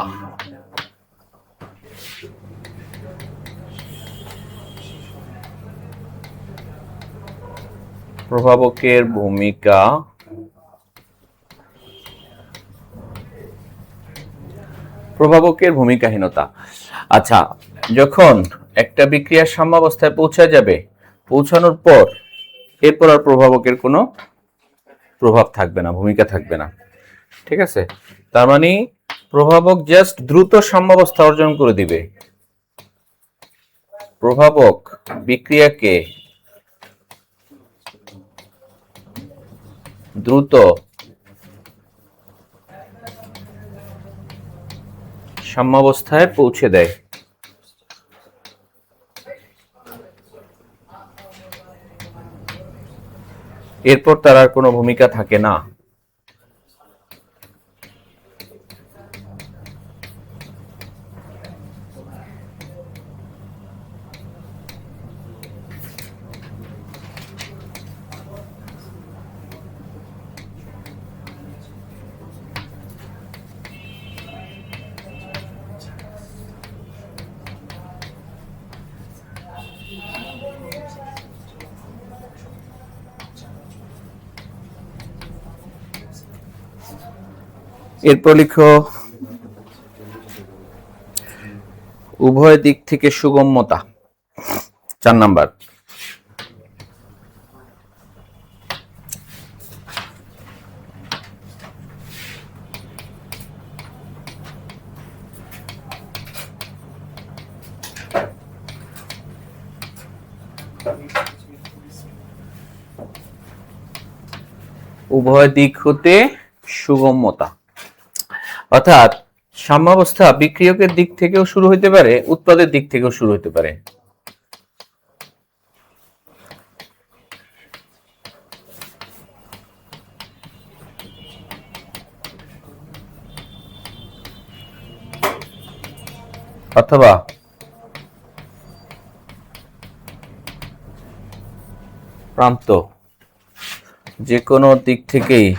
প্রভাবকের ভূমিকা প্রভাবকের ভূমিকাহীনতা। আচ্ছা, যখন একটা বিক্রিয়া সাম্যাবস্থায় পৌঁছা যাবে, পৌঁছানোর পর এরপর আর প্রভাবকের কোনো প্রভাব থাকবে না, ভূমিকা থাকবে না, ঠিক আছে? তার মানে প্রভাবক জাস্ট দ্রুত সাম্যাবস্থা অর্জন করে দিবে। প্রভাবক বিক্রিয়াকে দ্রুত সাম্যাবস্থায় পৌঁছে দেয়। এরপর তার আর কোনো ভূমিকা থাকে না। এরপর লিখো, উভয় দিক থেকে সুগম্যতা। 4 নাম্বার, উভয় দিক হতে সুগম্যতা। অর্থাৎ সাম্যাবস্থা বিক্রিয়কের দিক থেকেও শুরু হতে পারে, উৎপাদের দিক থেকেও শুরু হতে পারে। অথবা প্রান্ত, যে কোনো দিক থেকেই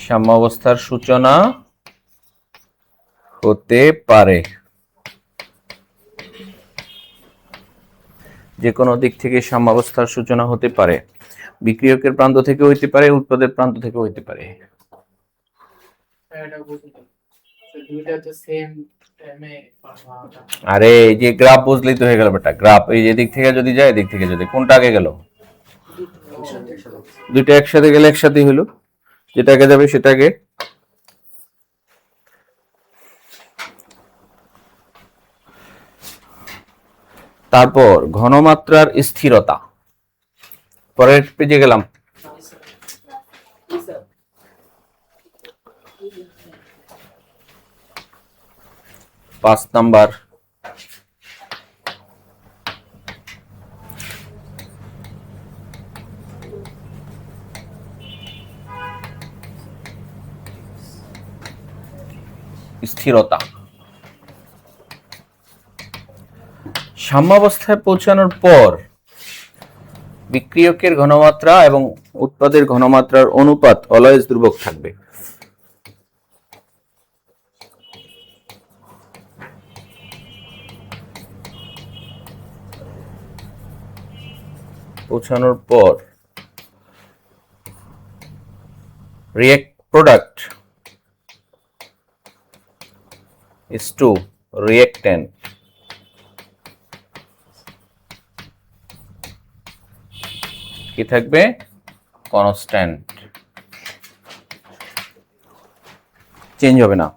সাম্যাবস্থার সূচনা হতে পারে। যে কোনো দিক থেকে সাম্যাবস্থার সূচনা হতে পারে, বিক্রিয়কের প্রান্ত থেকে হইতে পারে, উৎপাদের প্রান্ত থেকে হইতে পারে। দুইটা তো সেম টাইমে আরে এই যে গ্রাফ বুঝলেই তো হয়ে গেল বেটা। গ্রাফ এই যে দিক থেকে যদি যায়, এদিক থেকে যদি, কোনটা আগে গেল? দুইটা একসাথে গেলে একসাথেই হলো, যেটা আগে যাবে সেটা আগে। তারপর ঘনমাত্রার স্থিরতা। পরের পেজে গেলাম। 5 নাম্বার স্থিরতা। সাম্যাবস্থায় পৌঁছানোর পর বিক্রিয়কের ঘনমাত্রা এবং উৎপাদের ঘনমাত্রার অনুপাত অলওয়েজ ধ্রুবক থাকবে। পৌঁছানোর পর প্রোডাক্ট is to reactant কি থাকবে? কনস্ট্যান্ট, চেঞ্জ হবে না।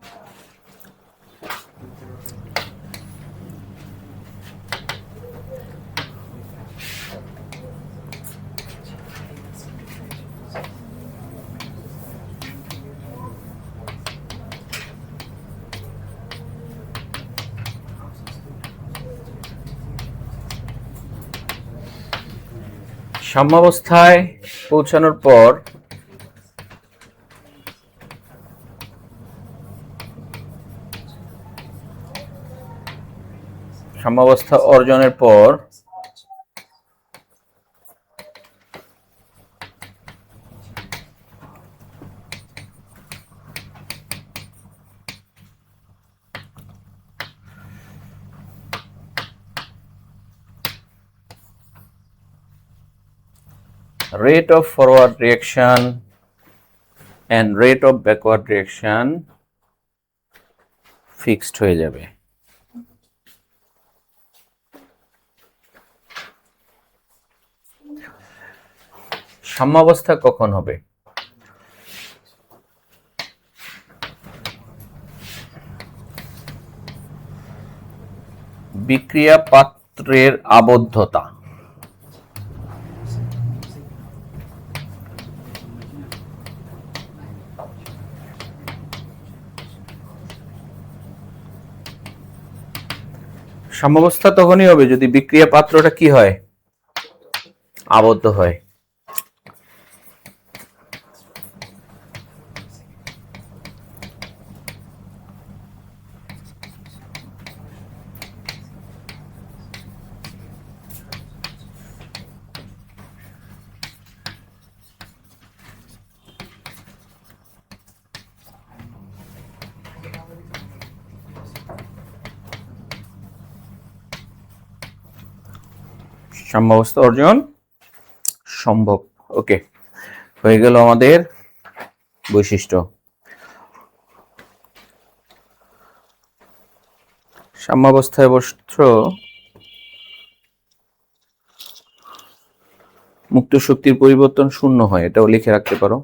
সাম্যাবস্থায় পৌঁছানোর পর সাম্যাবস্থা অর্জনের পর rate of forward reaction and rate of backward reaction fixed হয়ে যাবে। সাম্যাবস্থা কখন হবে? বিক্রিয়া পাত্রের আবদ্ধতা। সাম্যাবস্থা তখনই হবে যদি বিক্রিয়া পাত্রটা কি হয়? আবদ্ধ হয়। সাম্যাবস্থা অর্জন সম্ভব। ওকে, হয়ে গেল আমাদের বৈশিষ্ট্য। সাম্যাবস্থায় অবশ্য মুক্ত শক্তির পরিবর্তন শূন্য হয়, এটাও লিখে রাখতে পারো।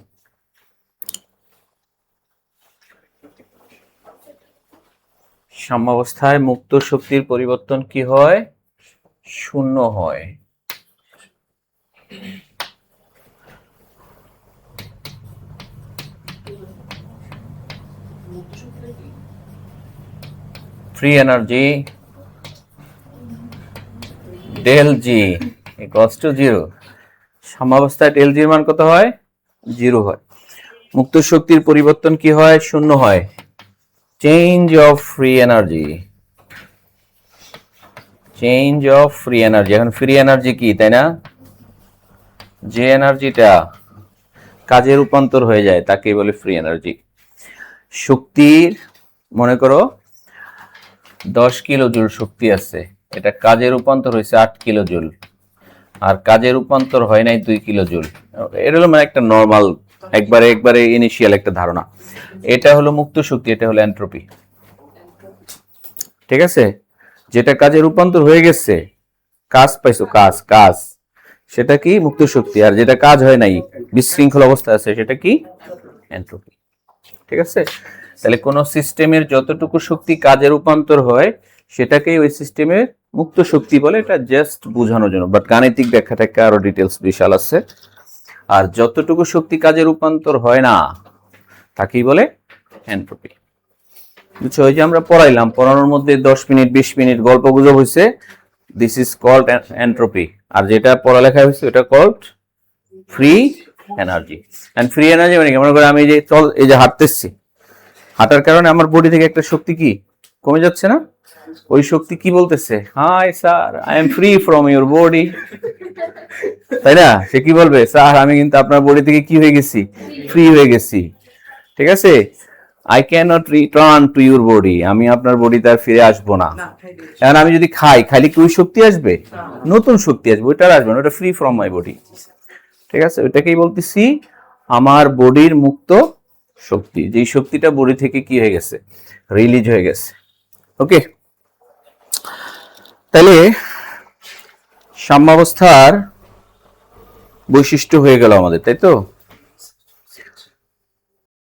সাম্যাবস্থায় মুক্ত শক্তির পরিবর্তন কি হয়? শূন্য হয়। Free energy del G equals to 0। সাম্যাবস্থায় ডেল জির মান কত হয়? 0 হয়। মুক্ত শক্তির পরিবর্তন কি হয়? শূন্য হয়। Change of free energy, change of free energy. এখন ফ্রি এনার্জি কি, তাই না? যে এনার্জিটা কাজে রূপান্তর হয়ে যায় তাকে বলে ফ্রি এনার্জি। শক্তির, মনে করো 10 কিলো জুল শক্তি আছে, এটা কাজে রূপান্তর হয়েছে 8 কিলো জুল, আর কাজে রূপান্তর হয় নাই 2 কিলো জুল। এটা হলো মানে একটা নর্মাল একবারে ইনিশিয়াল একটা ধারণা। এটা হলো মুক্ত শক্তি, এটা হলো এন্ট্রপি। ঠিক আছে? যেটা কাজে রূপান্তর হয়ে গেছে, কাজ পাইছো, কাজ সেটা কি? মুক্ত শক্তি। আর যেটা কাজ হয় নাই, বিশৃঙ্খল অবস্থা আছে, সেটা কি? এন্ট্রপি। ঠিক আছে? তাহলে কোন সিস্টেমের যতটুকু শক্তি কাজে রূপান্তর হয় সেটাকেই ওই সিস্টেমের মুক্ত শক্তি বলে। এটা জাস্ট বোঝানোর জন্য, বাট গাণিতিক ব্যাখ্যা থেকে আরো ডিটেলস বিশাল আছে। আর যতটুকু শক্তি কাজে রূপান্তর হয় না তাকেই বলে এন্ট্রপি। বুঝছো, ওই যে আমরা পড়াইলাম, পড়ানোর মধ্যে 10 মিনিট 20 মিনিট গল্প গুজব হয়েছে, দিস ইজ কল্ড এন্ট্রপি। আর যেটা পড়ালেখা হয়েছে ওটা called free energy. And free energy মানে কি, মনে করো আমি এই যে হাঁটতেছি, হাঁটার কারণে আমার বডি থেকে একটা শক্তি কি কমে যাচ্ছে না, ওই শক্তি কি বলতেছে, hi sir I am free from your body, তাই না? সে কি বলবে, স্যার আমি কিন্তু আপনার বডি থেকে কি হয়ে গেছি, ফ্রি হয়ে গেছি। ঠিক আছে, I can't return to your body, আমি আপনার বডিতে আর ফিরে আসবো না। এখন আমি যদি খাইলে কি ওই শক্তি আসবে, নতুন শক্তি আসবে, ওইটা আর আসবে না, ওটা ফ্রি ফ্রম মাই বডি। ঠিক আছে, ওইটাকেই বলতেছি আমার বডির মুক্ত শক্তি, যেই শক্তিটা বডি থেকে কি হয়ে গেছে, রিলিজ হয়ে গেছে। ওকে, তাহলে সাম্যাবস্থার বৈশিষ্ট্য হয়ে গেল আমাদের, তাই তো?